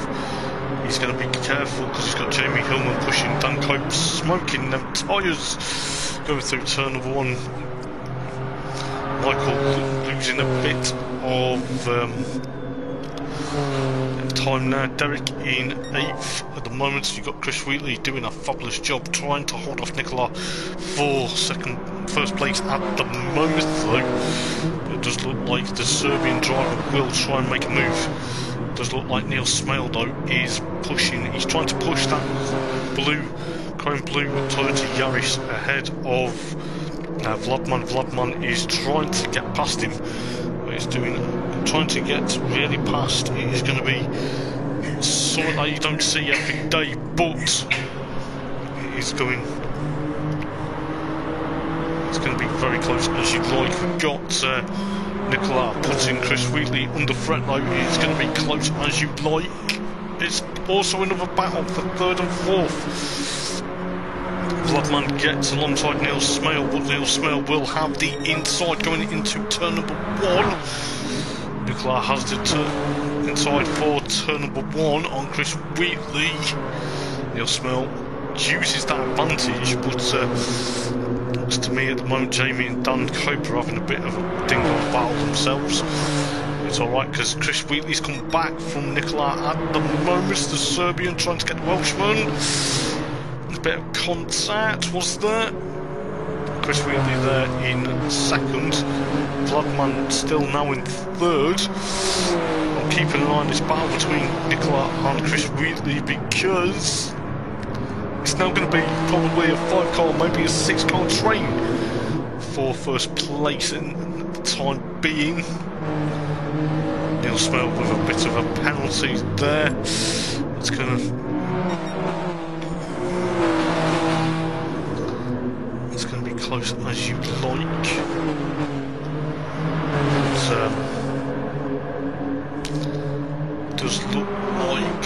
He's going to be careful because he's got Jamie Hillman pushing. Dan Cope smoking them tyres going through turn number 1. Michael losing a bit of time now. Derek in 8th at the moment. You've got Chris Wheatley doing a fabulous job trying to hold off Nicola for 1st place at the moment, though. It does look like the Serbian driver will try and make a move. It does look like Neil Smale, though, is pushing. He's trying to push that chrome blue Toyota Yaris ahead of Vladman. Vladman is trying to get past him. He's trying to get really past. It is going to be something that you don't see every day, but it's going to be very close as you'd like. We've got Nicola putting Chris Wheatley under threat though. It's going to be close as you'd like. It's also another battle for 3rd and 4th. Vladman gets alongside Neil Smale, but Neil Smale will have the inside going into turn number 1. Nicola has the inside for turn number 1 on Chris Wheatley. Neil Smale uses that advantage, but looks to me at the moment Jamie and Dan Cope are having a bit of a ding-dong battle themselves. It's alright because Chris Wheatley's come back from Nicola at the moment. The Serbian trying to get the Welshman. A bit of contact was there. Chris Wheatley there in 2nd. Vladman still now in 3rd. I'm keeping an eye on this battle between Nicola and Chris Wheatley because it's now going to be probably a 5-car, maybe a 6-car train for 1st place in the time being. Neil Smale with a bit of a penalty there. It's going to be close as you like. It does look like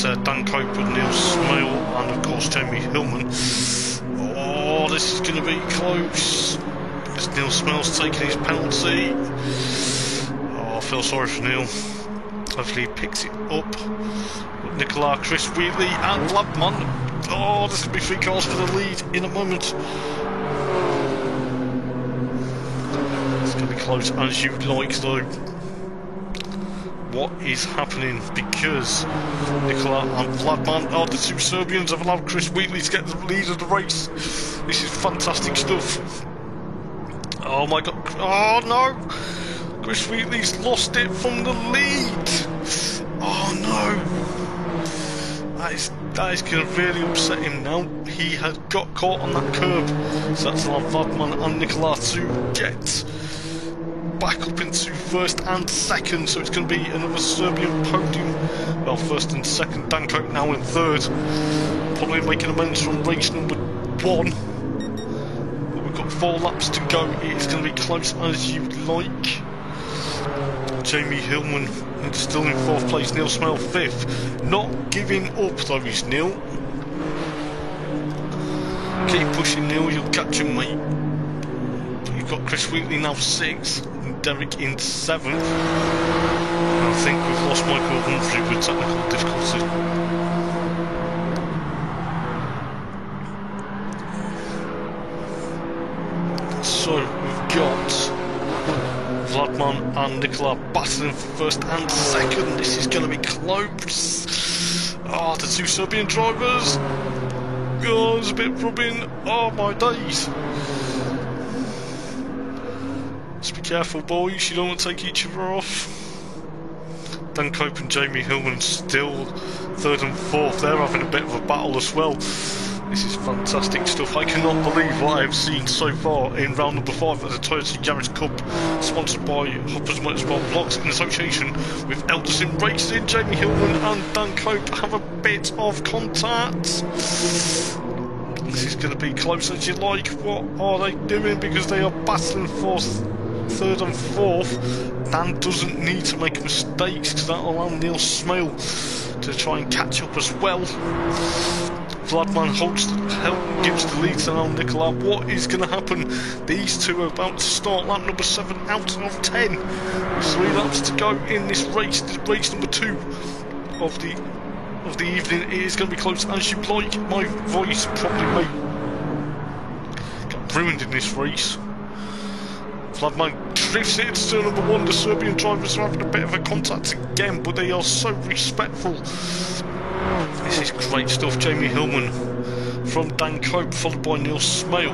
that Dan Cope with Neil Smale and of course Jamie Hillman. Oh, this is going to be close because Neil Smale's taking his penalty. Oh, I feel sorry for Neil. Hopefully he picks it up. With Nicola, Chris Wheatley and Vladman. Oh, this could be 3 cars for the lead in a moment. It's going to be close as you'd like though. What is happening? Because Nicola and Vladman are the 2 Serbians have allowed Chris Wheatley to get the lead of the race. This is fantastic stuff. Oh my god. Oh no! Chris Wheatley's lost it from the lead. Oh no! That is going to really upset him now. He has got caught on that curb. So that's allowed Vladman and Nicola to get back up into 1st and 2nd. So it's going to be another Serbian podium. Well, 1st and 2nd. Dan Cope now in 3rd. Probably making amends from race number 1. But we've got 4 laps to go. It's going to be close as you like. Jamie Hillman still in 4th place. Neil Smale 5th. Not giving up though is Neil. Keep pushing Neil, you'll catch him mate. You've got Chris Wheatley now 6th. And Derek in 7th. And I think we've lost Michael Humphrey with technical difficulty. So we've got Vladman and Nicola battling for 1st and 2nd. This is going to be close. Oh, the two Serbian drivers. Oh, there's a bit of rubbing. Oh my days. Just be careful, boys. You don't want to take each other off. Dan Cope and Jamie Hillman still third and fourth. They're having a bit of a battle as well. This is fantastic stuff. I cannot believe what I have seen so far in round number 5 of the Toyota Yaris Cup, sponsored by Hoppers Motorsport Vlogs in association with Elderson Racing. Jamie Hillman and Dan Cope have a bit of contact. This is going to be close as you like. What are they doing? Because they are battling for third and fourth. Dan doesn't need to make mistakes because that'll allow Neil Smale to try and catch up as well. Vladman gives the lead to now Nicola. What is going to happen? These two are about to start lap number 7 out of 10. 3 laps to go in this race. This race number 2 of the evening. It is going to be close as you like. My voice probably may get ruined in this race. Vladman drifts it to turn number 1. The Serbian drivers are having a bit of a contact again, but they are so respectful. This is great stuff. Jamie Hillman from Dan Cope, followed by Neil Smale.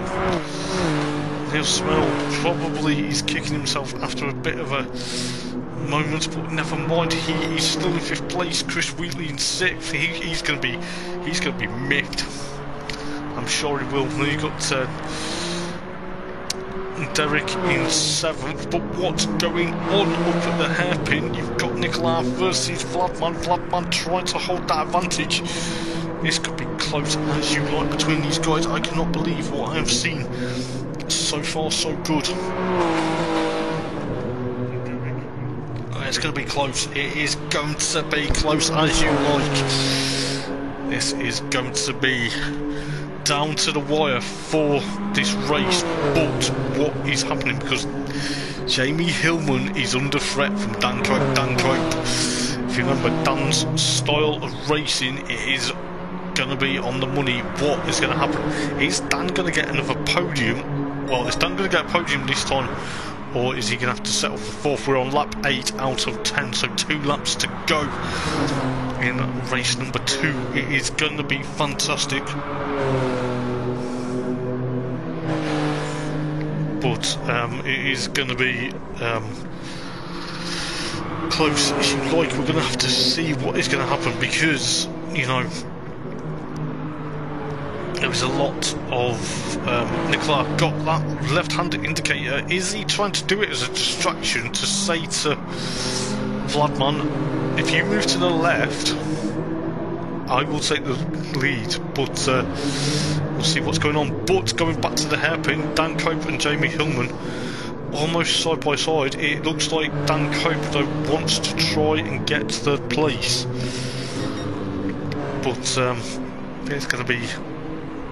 Neil Smale probably is kicking himself after a bit of a moment, but never mind. He is still in 5th place. Chris Wheatley in 6th. He's going to be miffed. I'm sure he will. Then you got Derek in 7th, but what's going on up at the hairpin? You've got Nicola versus Vladman. Vladman trying to hold that advantage. This could be close as you like between these guys. I cannot believe what I have seen. So far, so good. It's going to be close. It is going to be close as you like. This is going to be down to the wire for this race, but what is happening? Because Jamie Hillman is under threat from Dan Cope. Dan Cope, if you remember Dan's style of racing, it is going to be on the money. What is going to happen? Is Dan going to get another podium? Well, is Dan going to get a podium this time, or is he going to have to settle for 4th? We're on lap 8 out of 10, so 2 laps to go in race number 2. It is going to be fantastic. But it is going to be close as you like. We're going to have to see what is going to happen because, you know, there was a lot of Nicola got that left-hand indicator. Is he trying to do it as a distraction to say to Vladman, if you move to the left, I will take the lead, but we'll see what's going on. But going back to the hairpin, Dan Cope and Jamie Hillman almost side by side. It looks like Dan Cope though wants to try and get third place, but it's going to be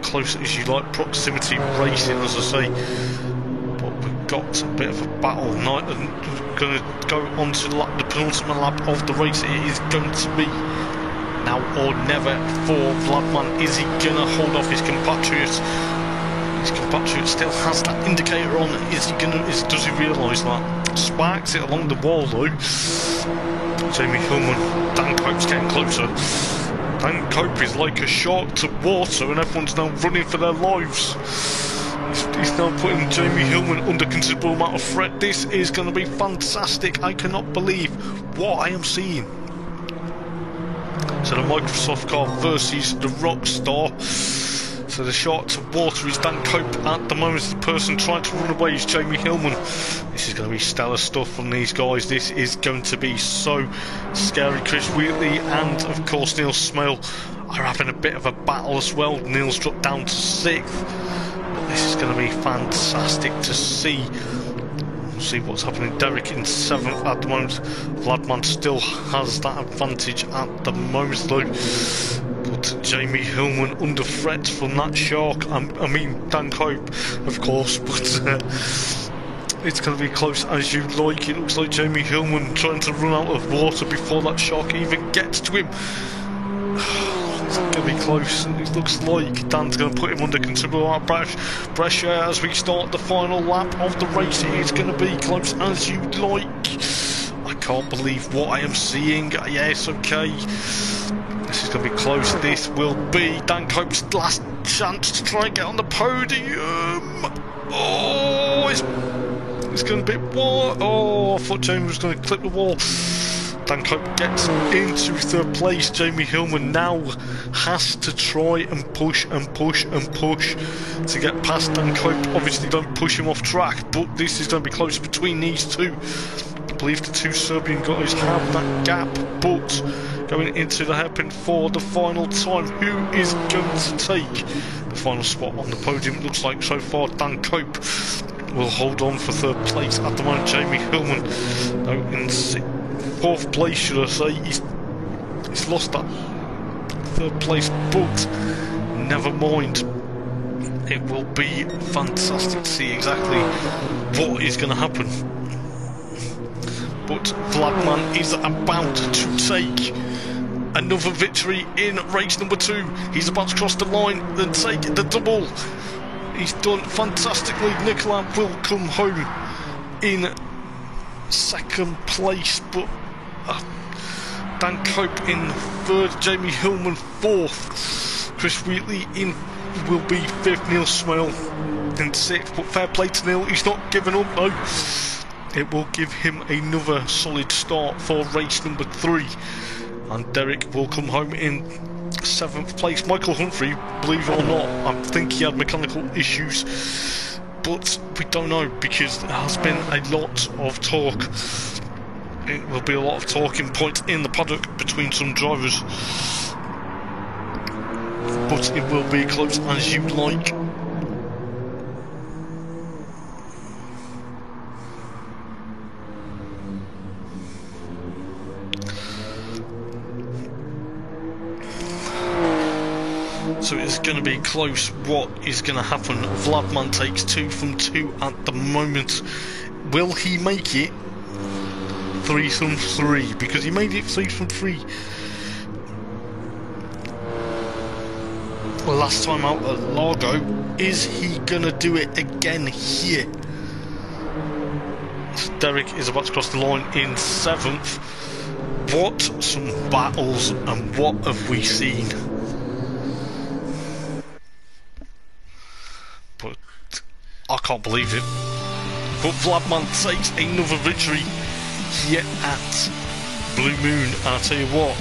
close as you like. Proximity racing, as I say. But we've got a bit of a battle night, and we're going to go on to the penultimate lap of the race. It is going to be now or never for Vladman. Is he going to hold off his compatriot? His compatriot still has that indicator on. Is he going to? Does he realise that? Sparks it along the wall though. Jamie Hillman, Dan Cope's getting closer. Dan Cope is like a shark to water, and everyone's now running for their lives. He's now putting Jamie Hillman under considerable amount of threat. This is going to be fantastic. I cannot believe what I am seeing. So the Microsoft car versus the Rockstar. So the shark to water is Dan Cope at the moment. The person trying to run away is Jamie Hillman. This is going to be stellar stuff from these guys. This is going to be so scary. Chris Wheatley and of course Neil Smale are having a bit of a battle as well. Neil's dropped down to 6th. But this is going to be fantastic to see. We'll see what's happening. Derek in 7th at the moment. Vladman still has that advantage at the moment though. But Jamie Hillman under threat from that shark. I mean Dan Cope, of course, but it's going to be close as you like. It looks like Jamie Hillman trying to run out of water before that shark even gets to him. It's going to be close. It looks like Dan's going to put him under considerable amount of pressure as we start the final lap of the race. It is going to be close as you like. I can't believe what I am seeing. Yes, okay. This is going to be close. This will be Dan Cope's last chance to try and get on the podium. Oh, it's going to be what? Oh, I thought Jamie was going to clip the wall. Dan Cope gets into third place. Jamie Hillman now has to try and push and push and push to get past Dan Cope. Obviously don't push him off track, but this is going to be close between these two. I believe the two Serbian guys have that gap, but going into the hairpin for the final time, who is going to take the final spot on the podium? It looks like so far Dan Cope will hold on for third place at the moment. Jamie Hillman, no, in fourth place, should I say. He's lost that third place, but never mind. It will be fantastic to see exactly what is going to happen. But Vladman is about to take another victory in race number 2. He's about to cross the line and take the double. He's done fantastically. Nicola will come home in second place, but Dan Cope in third, Jamie Hillman fourth, Chris Wheatley will be fifth, Neil Smale in sixth. But fair play to Neil, he's not giving up though. It will give him another solid start for race number 3, and Derek will come home in 7th place. Michael Humphrey, believe it or not, I think he had mechanical issues, but we don't know because there has been a lot of talk. It will be a lot of talking points in the paddock between some drivers, but it will be close as you like. So it's going to be close. What is going to happen? Vladman takes 2 from 2 at the moment. Will he make it 3 from 3? Because he made it 3 from 3 last time out at Largo. Is he going to do it again here? So Derek is about to cross the line in 7th. What some battles, and what have we seen? But I can't believe it. But Vladman takes another victory here at Blue Moon. I'll tell you what,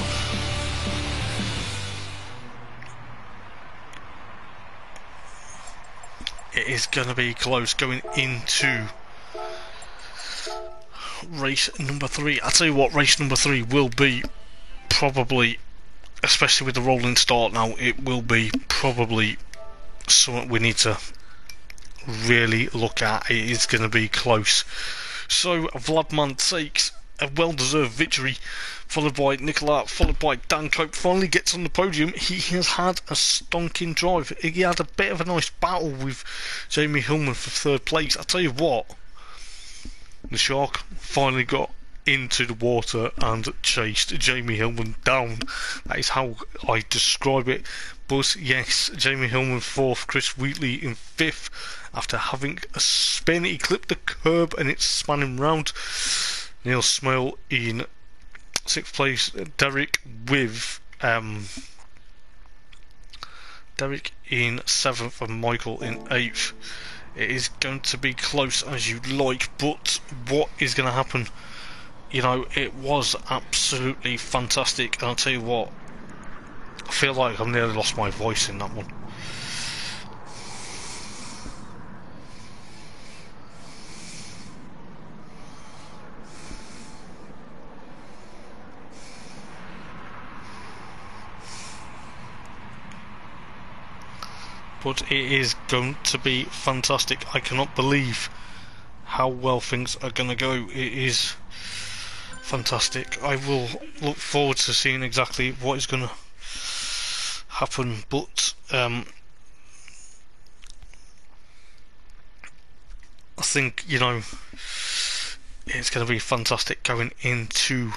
it is going to be close going into race number 3. I'll tell you what, race number 3 will be probably, especially with the rolling start now, it will be probably something we need to really look at. It is going to be close. So Vladman takes a well-deserved victory, followed by Nicola, followed by Dan Cope. Finally gets on the podium. He has had a stonking drive. He had a bit of a nice battle with Jamie Hillman for third place. I tell you what, the Shark finally got into the water and chased Jamie Hillman down. That is how I describe it. But yes, Jamie Hillman 4th, Chris Wheatley in 5th after having a spin. He clipped the curb and it spun him round. Neil Smale in 6th place. Derek with Derek in 7th and Michael in 8th. It is going to be close as you like, but what is going to happen? You know, it was absolutely fantastic, and I'll tell you what, I feel like I've nearly lost my voice in that one. But it is going to be fantastic. I cannot believe how well things are going to go. It is fantastic. I will look forward to seeing exactly what is going to happen, but I think, you know, it's going to be fantastic going into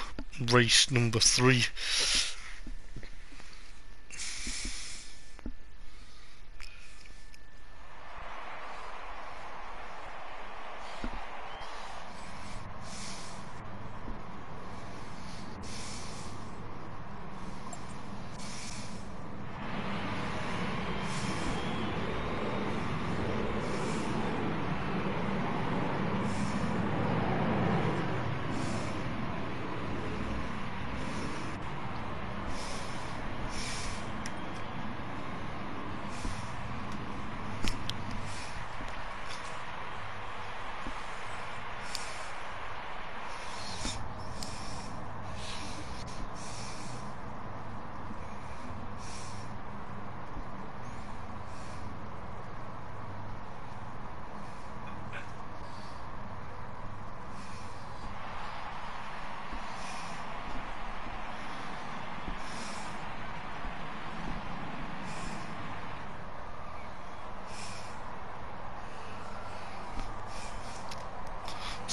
race number 3.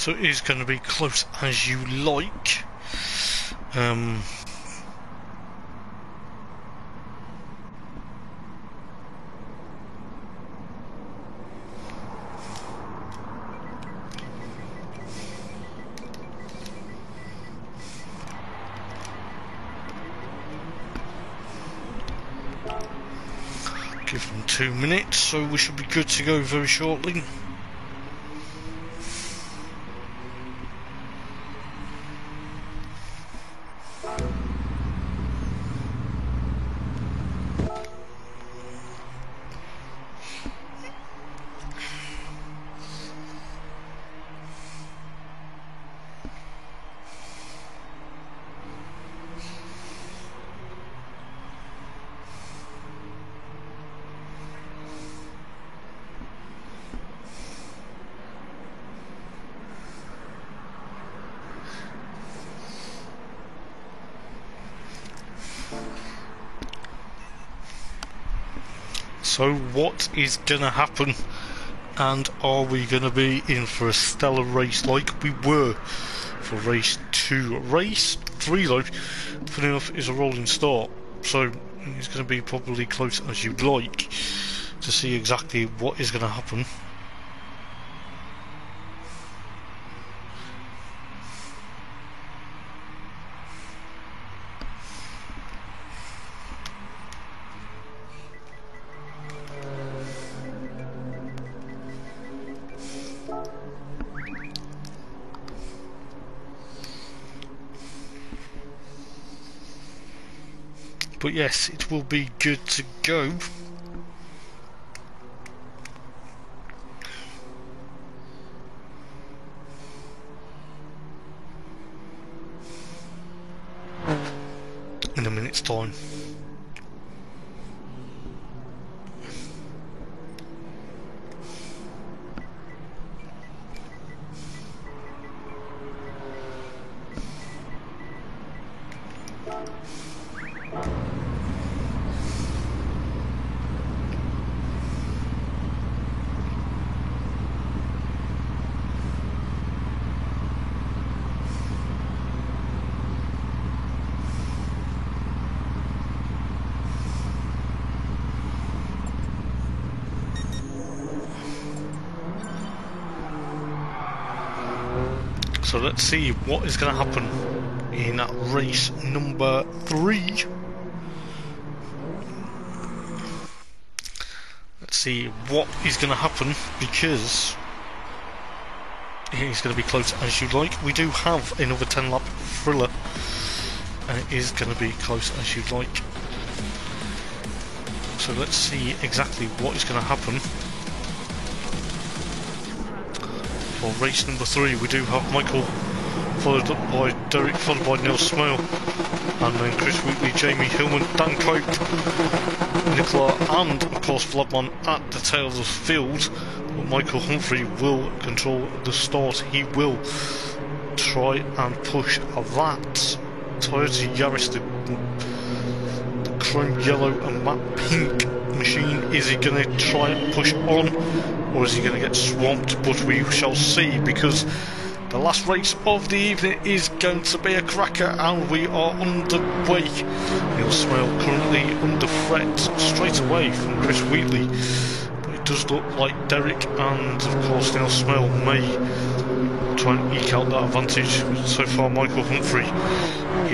So it is going to be close as you like. Give them 2 minutes, so we should be good to go very shortly. So what is gonna happen, and are we gonna be in for a stellar race like we were for race 2? Race 3 though, funny enough, is a rolling start, so it's gonna be probably close as you'd like to see exactly what is gonna happen. But yes, it will be good to go. In a minute's time. So let's see what is going to happen in race number 3. Let's see what is going to happen, because it is going to be close as you like. We do have another 10 lap thriller, and it is going to be close as you'd like. So let's see exactly what is going to happen. For race number 3 we do have Michael, followed up by Derek, followed by Neil Smale, and then Chris Wheatley, Jamie Hillman, Dan Cope, Nicola, and of course Vladman at the tail of the field. But Michael Humphrey will control the start. He will try and push that Toyota Yaris, the chrome yellow and matte pink machine. Is he going to try and push on, or is he going to get swamped? But we shall see, because the last race of the evening is going to be a cracker, and we are underway. Neil Smale currently under threat straight away from Chris Wheatley, but it does look like Derek and of course Neil Smale may try and eke out that advantage. So far Michael Humphrey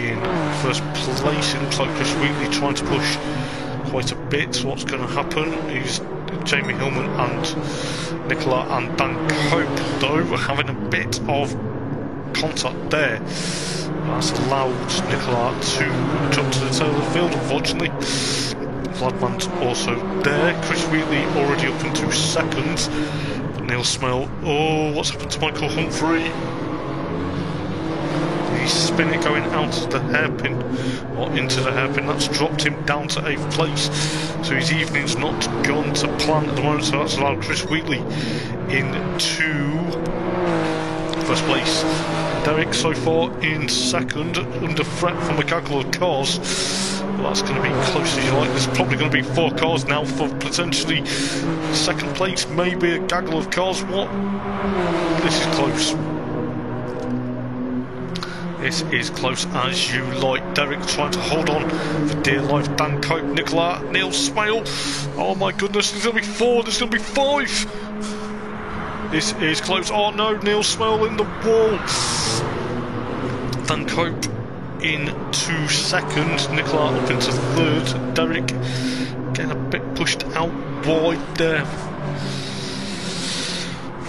in first place. It looks like Chris Wheatley trying to push quite a bit. What's going to happen is Jamie Hillman and Nicola and Dan Cope though were having a bit of contact there. That's allowed Nicola to jump to the tail of the field, unfortunately. Vladman's also there. Chris Wheatley already up into second. Neil Smale, oh, what's happened to Michael Humphrey? Did he spin it going out of the hairpin or into the hairpin? That's dropped him down to 8th place. So his evening's not gone to plan at the moment, so that's allowed Chris Wheatley into first place. Derek so far in second, under threat from a gaggle of cars. Well, that's going to be close as you like. There's probably going to be 4 cars now for potentially second place, maybe a gaggle of cars. What? This is close. This is close as you like. Derek trying to hold on for dear life. Dan Cope, Nicola, Neil Smale. Oh my goodness, there's going to be 4, there's going to be 5. This is close. Oh no, Neil Smale in the wall. Dan Cope in 2 seconds. Nicola up into 3rd. Derek getting a bit pushed out wide there.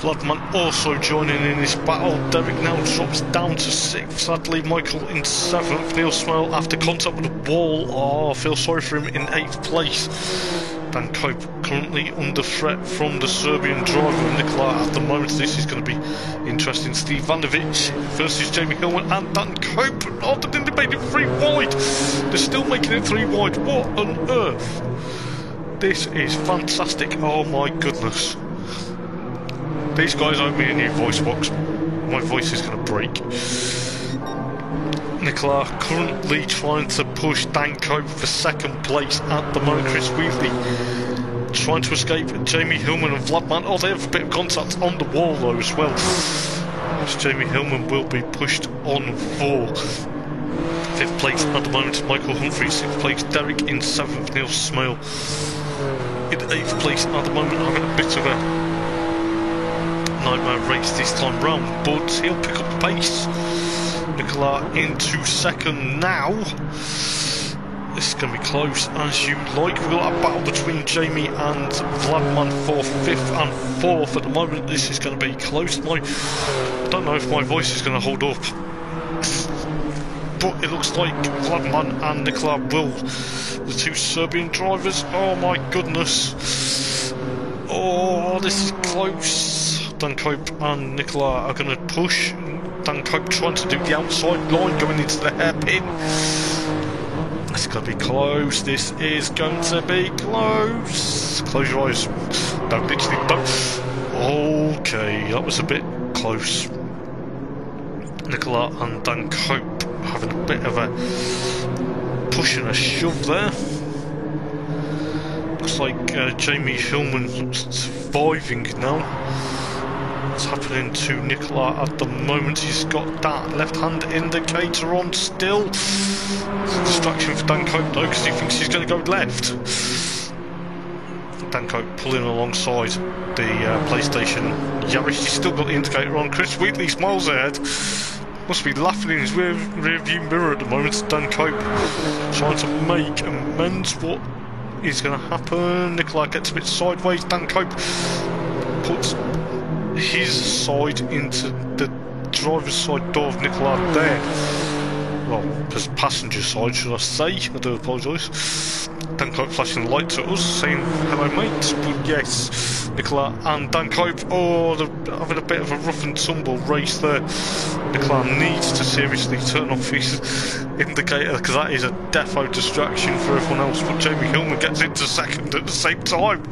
Vladman also joining in this battle. Derek now drops down to 6th. Sadly, Michael in 7th. Neil Smale after contact with the wall. Oh, I feel sorry for him in 8th place. Dan Cope currently under threat from the Serbian driver Nicola at the moment. This is going to be interesting. Steve Vandovic versus Jamie Hillman and Dan Cope. Oh, they didn't make it 3 wide. They're still making it 3 wide. What on earth? This is fantastic. Oh my goodness. These guys owe me a new voice box. My voice is going to break. Nicola currently trying to push Dan Cope for 2nd place at the moment. Chris Wheatley trying to escape Jamie Hillman and Vladman. Oh, they have a bit of contact on the wall though as well. As Jamie Hillman will be pushed on for 5th place at the moment. Michael Humphrey 6th place. Derek in 7th. Neil Smale in 8th place at the moment. Having a bit of a nightmare race this time round, but he'll pick up the pace. Nicola into 2nd now. This is going to be close as you like. We've got a battle between Jamie and Vladman for 5th and 4th at the moment. This is going to be close. I don't know if my voice is going to hold up, but it looks like Vladman and Nicola will. The 2 Serbian drivers. Oh my goodness. Oh, this is close. Dan Cope and Nicola are going to push. Dan Cope trying to do the outside line, going into the hairpin. It's going to be close. This is going to be close. Close your eyes. No, literally don't. Okay, that was a bit close. Nicola and Dan Cope having a bit of a push and a shove there. Looks like Jamie Hillman surviving now. What's happening to Nicola at the moment? He's got that left-hand indicator on still. It's a distraction for Dan Cope though, because he thinks he's going to go left. Dan Cope pulling alongside the PlayStation Yaris. He's still got the indicator on. Chris Wheatley smiles ahead. Must be laughing in his rear view mirror at the moment. Dan Cope trying to make amends. What is going to happen? Nicola gets a bit sideways. Dan Cope puts his side into the driver's side door of Nicola there. Well, passenger side, should I say? I do apologise. Dan Cope flashing the lights at us, saying hello mate. But yes, Nicola and Dan Cope, oh, they're having a bit of a rough and tumble race there. Nicola needs to seriously turn off his indicator, because that is a defo distraction for everyone else. But Jamie Hillman gets into 2nd at the same time.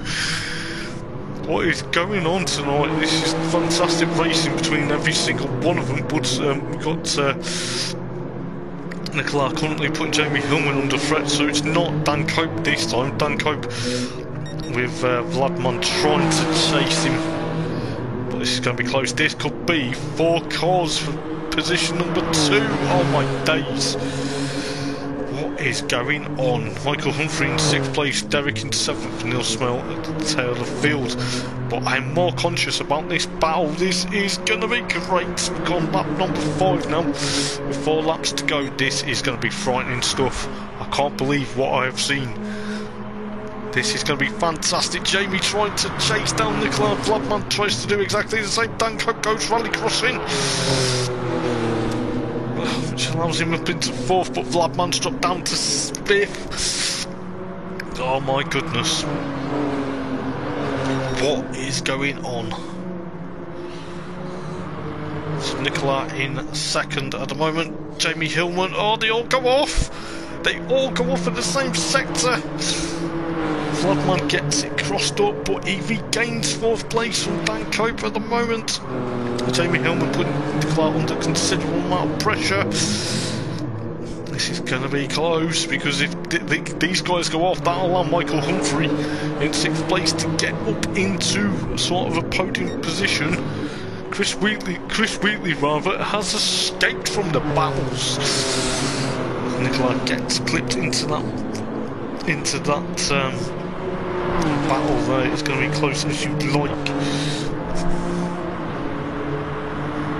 What is going on tonight? This is fantastic racing between every single one of them. But we've got Nicola currently putting Jamie Hillman under threat, so it's not Dan Cope this time. Dan Cope with Vladman trying to chase him. But this is going to be close. This could be 4 cars for position number 2. Oh my days. What is going on? Michael Humphrey in 6th place, Derek in 7th, Neil Smale at the tail of the field. But I'm more conscious about this battle. This is going to be great. We've gone lap number 5 now, with 4 laps to go. This is going to be frightening stuff. I can't believe what I have seen. This is going to be fantastic. Jamie trying to chase down Nicola. Vladman tries to do exactly the same. Dan Cope goes rally crossing, which allows him up into 4th, but Vladman's dropped down to 5th. Oh my goodness. What is going on? So Nicola in 2nd at the moment. Jamie Hillman, oh, they all go off. They all go off in the same sector. Vladman gets it crossed up, but he regains 4th place from Dan Cope at the moment. Jamie Hillman putting Nicola under considerable amount of pressure. This is going to be close, because if these guys go off, that'll allow Michael Humphrey in 6th place to get up into sort of a podium position. Chris Wheatley rather, has escaped from the battles. Nicola gets clipped into that battle there. It's going to be close as you'd like.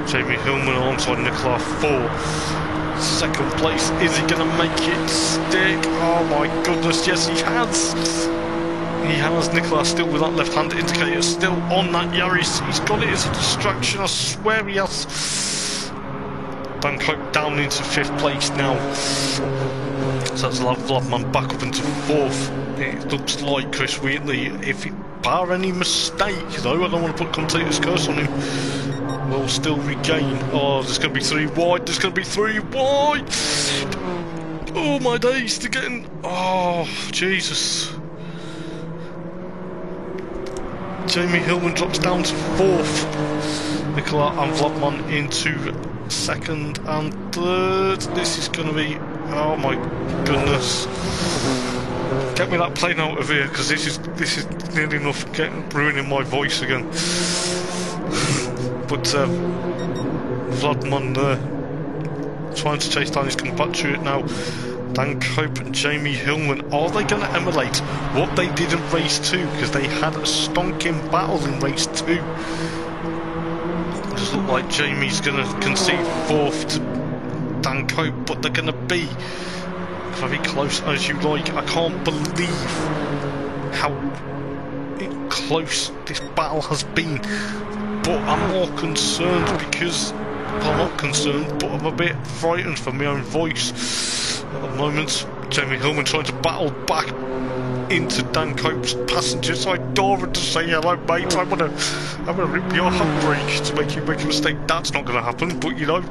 Jamie Hillman alongside Nicola 4. Second place, is he going to make it stick? Oh my goodness, yes he has! He has. Nicola still with that left-hand indicator, still on that Yaris. He's got it as a distraction, I swear he has. Dan Cope down into 5th place now. So that's Vladman back up into 4th. It looks like Chris Wheatley, if he bar any mistake though, I don't want to put commentator's curse on him, will still regain. Oh, there's going to be 3 wide, there's going to be 3 wide! Oh my days, they're getting... Oh, Jesus. Jamie Hillman drops down to 4th. Nicola and Vladman into 2nd and 3rd. This is going to be... Oh my goodness. Get me that plane out of here, because this is nearly enough ruining my voice again. But Vladman trying to chase down his compatriot now. Dan Cope and Jamie Hillman, are they going to emulate what they did in race 2? Because they had a stonking battle in race 2. It does look like Jamie's going to concede 4th to Dan Cope, but they're going to be very close as you like. I can't believe how close this battle has been, but I'm more concerned because, well, I'm not concerned, but I'm a bit frightened for my own voice at the moment. Jamie Hillman trying to battle back into Dan Cope's passenger side door and to say hello mate, I'm gonna rip your handbrake to make you make a mistake. That's not gonna happen, but you know,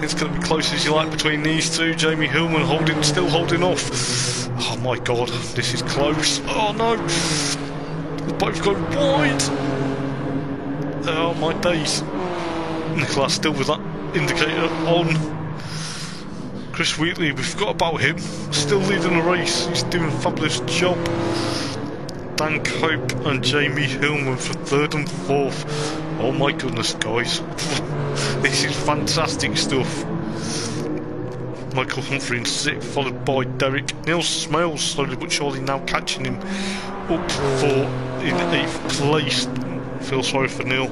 it's going to be close as you like between these two. Jamie Hillman still holding off. Oh my god, this is close. Oh no, they're both going wide. Oh my days. Nicola still with that indicator on. Chris Wheatley, we forgot about him. Still leading the race. He's doing a fabulous job. Dan Cope and Jamie Hillman for 3rd and 4th. Oh my goodness, guys. This is fantastic stuff. Michael Humphrey in 6th, followed by Derek. Neil Smales slowly but surely now catching him up in 8th place. Feel sorry for Neil.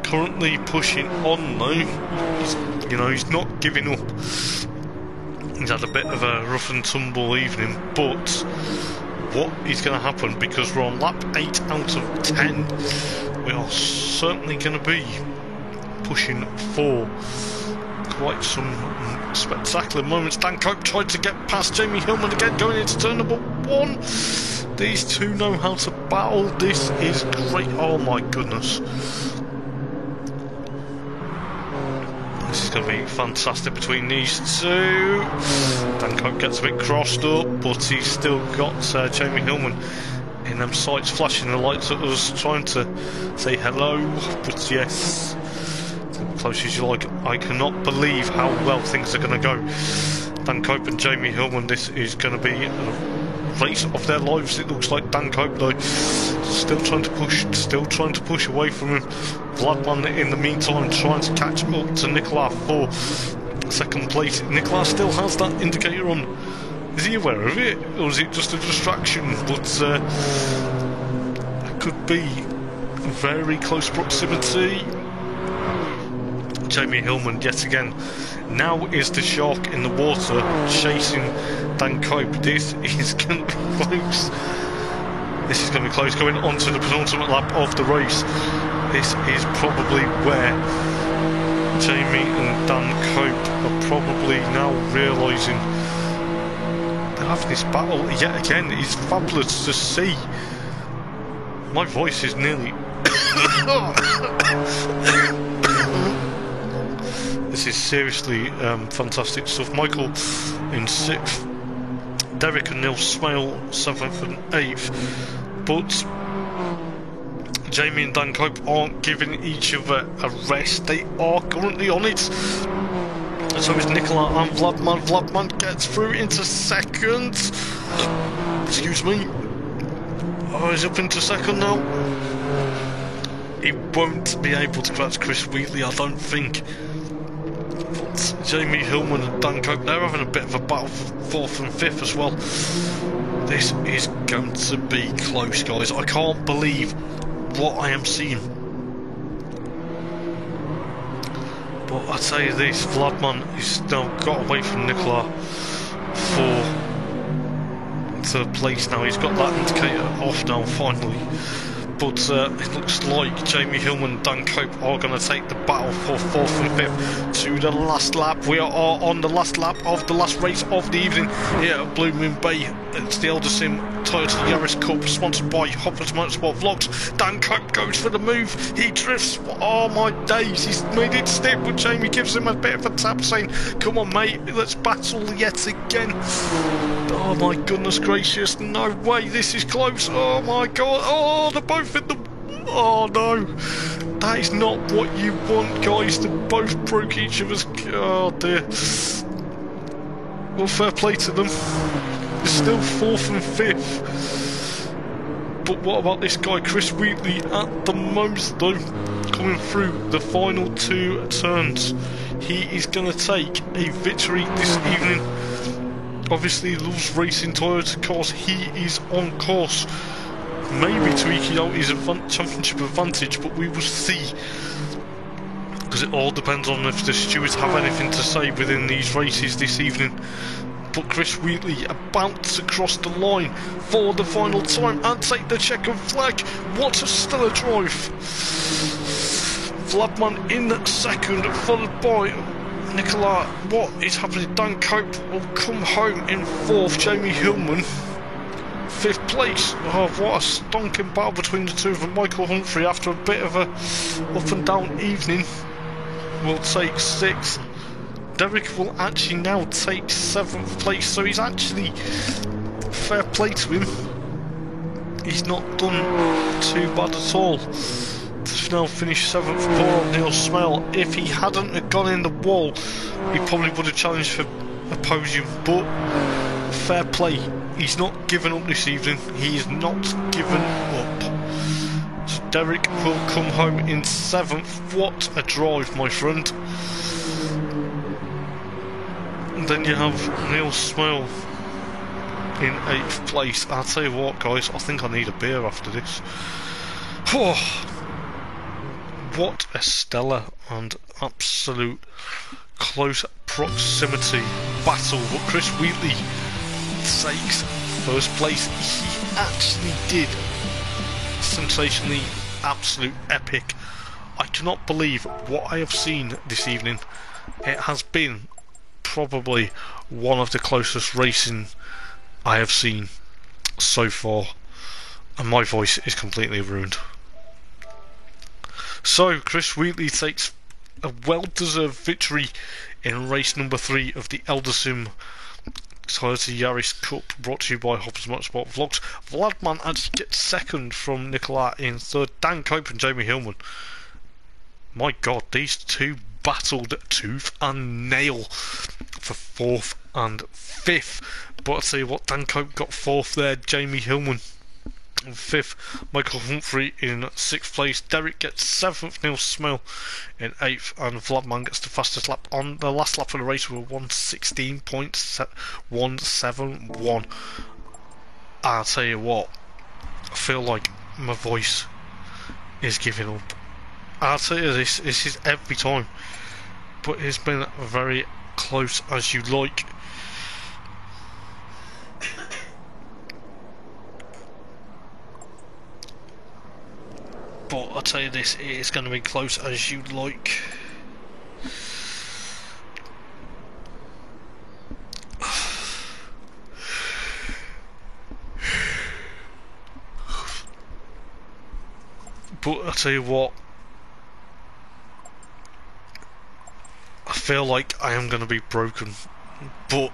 Currently pushing on though. He's not giving up. He's had a bit of a rough and tumble evening, but what is going to happen, because we're on lap 8 out of 10, we are certainly going to be pushing for quite some spectacular moments. Dan Cope tried to get past Jamie Hillman again, going into turn number 1. These two know how to battle. This is great. Oh my goodness. This is going to be fantastic between these two. Dan Cope gets a bit crossed up, but he's still got Jamie Hillman in them sights, flashing the lights at us, trying to say hello. But yes, close as you like. I cannot believe how well things are going to go. Dan Cope and Jamie Hillman, this is going to be a race of their lives. It looks like. Dan Cope though still trying to push away from him. Vladman in the meantime trying to catch up to Nicola for 2nd place. Nicola still has that indicator on. Is he aware of it, or is it just a distraction? But it could be very close proximity. Jamie Hillman yet again now is the shark in the water chasing Dan Cope. This is going to be close. This is going to be close, going on to the penultimate lap of the race. This is probably where Jamie and Dan Cope are probably now realising they have this battle yet again. It's fabulous to see. My voice is nearly... This is seriously fantastic stuff. Michael in 6th. Derek and Neil Smale 7th and 8th. But Jamie and Dan Cope aren't giving each other a rest. They are currently on it. So is Nicola and Vladman. Vladman gets through into 2nd. Excuse me. Oh, he's up into 2nd now. he won't be able to catch Chris Wheatley, I don't think. But Jamie Hillman and Dan Cope, they're having a bit of a battle for 4th and 5th as well. This is going to be close, guys. I can't believe what I am seeing. But I tell you this, Vladman has now got away from Nicola for third place now. He's got that indicator off now, finally. But it looks like Jamie Hillman and Dan Cope are going to take the battle for 4th and 5th to the last lap. We are on the last lap of the last race of the evening here at Blue Moon Bay. It's the Eldersim Toyota Yaris Cup, sponsored by Hoppers Motorsport Vlogs. Dan Cope goes for the move. He drifts. Oh my days, he's made it stick, but Jamie gives him a bit of a tap, saying, come on mate, let's battle yet again. Oh my goodness gracious, no way, this is close. Oh my god, oh, they're both in the... Oh no, that is not what you want, guys. They both broke each other's... Oh dear. Well, fair play to them. It's still 4th and 5th. But what about this guy, Chris Wheatley, at the most though, coming through the final 2 turns. He is going to take a victory this evening. Obviously, he loves racing Toyota cars. He is on course. Maybe to eke out his championship advantage, but we will see. Because it all depends on if the stewards have anything to say within these races this evening. But Chris Wheatley about to cross the line for the final time and take the checkered flag. What a stellar drive. Vladman in second, followed by Nicola. What is happening? Dan Cope will come home in 4th. Jamie Hillman 5th place. Oh, what a stonking battle between the two of them. Michael Humphrey, after a bit of a up and down evening, will take 6th. Derek will actually now take 7th place, so he's actually, fair play to him, he's not done too bad at all. To now finish 7th. Poor Neil Smell, if he hadn't have gone in the wall, he probably would have challenged for a podium, but fair play, he's not given up this evening. He is not given up. So Derek will come home in 7th. What a drive, my friend. And then you have Neil Smale in 8th place. I'll tell you what, guys, I think I need a beer after this. Oh, what a stellar and absolute close proximity battle. But Chris Wheatley takes 1st place. He actually did sensationally absolute epic. I cannot believe what I have seen this evening. It has been probably one of the closest racing I have seen so far, and my voice is completely ruined. So Chris Wheatley takes a well-deserved victory in race number 3 of the Eldersim Toyota Yaris Cup, brought to you by Hoppers Motorsport Vlogs. Vladman actually gets 2nd from Nicola in 3rd. Dan Cope and Jamie Hillman, my god, these two battled tooth and nail for 4th and 5th. But I'll tell you what, Dan Cope got 4th there, Jamie Hillman in 5th, Michael Humphrey in 6th place, Derek gets 7th, Neil Smell in 8th, and Vladman gets the fastest lap on the last lap of the race with 1:16.171. I'll tell you what, I feel like my voice is giving up. I'll tell you this is every time, but it's been very close as you like. But I'll tell you this, it is going to be close as you like. But I'll tell you what, I feel like I am going to be broken, but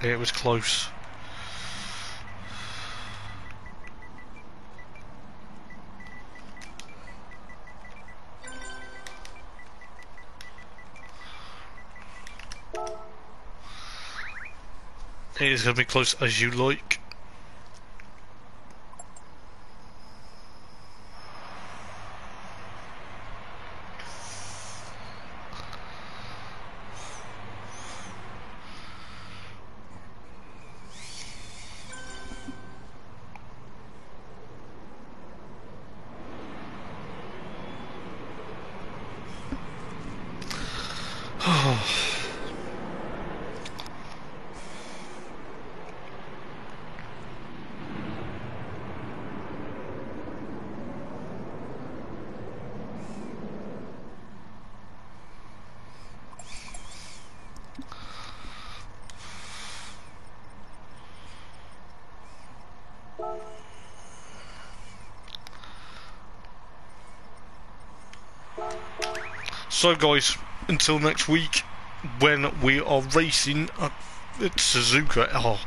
it was close. It is going to be close as you like. So guys, until next week, when we are racing at Suzuka. Oh,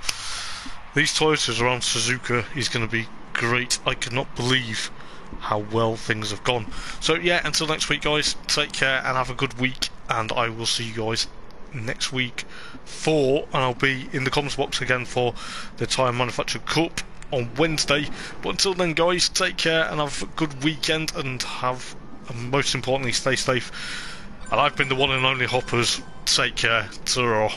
these Toyotas around Suzuka is going to be great. I cannot believe how well things have gone. So yeah, until next week guys, take care and have a good week, and I will see you guys next week and I'll be in the comments box again for the Tyre Manufacturer Cup on Wednesday. But until then guys, take care and have a good weekend, and most importantly, stay safe. And I've been the one and only Hoppers. Take care. Ta-ra.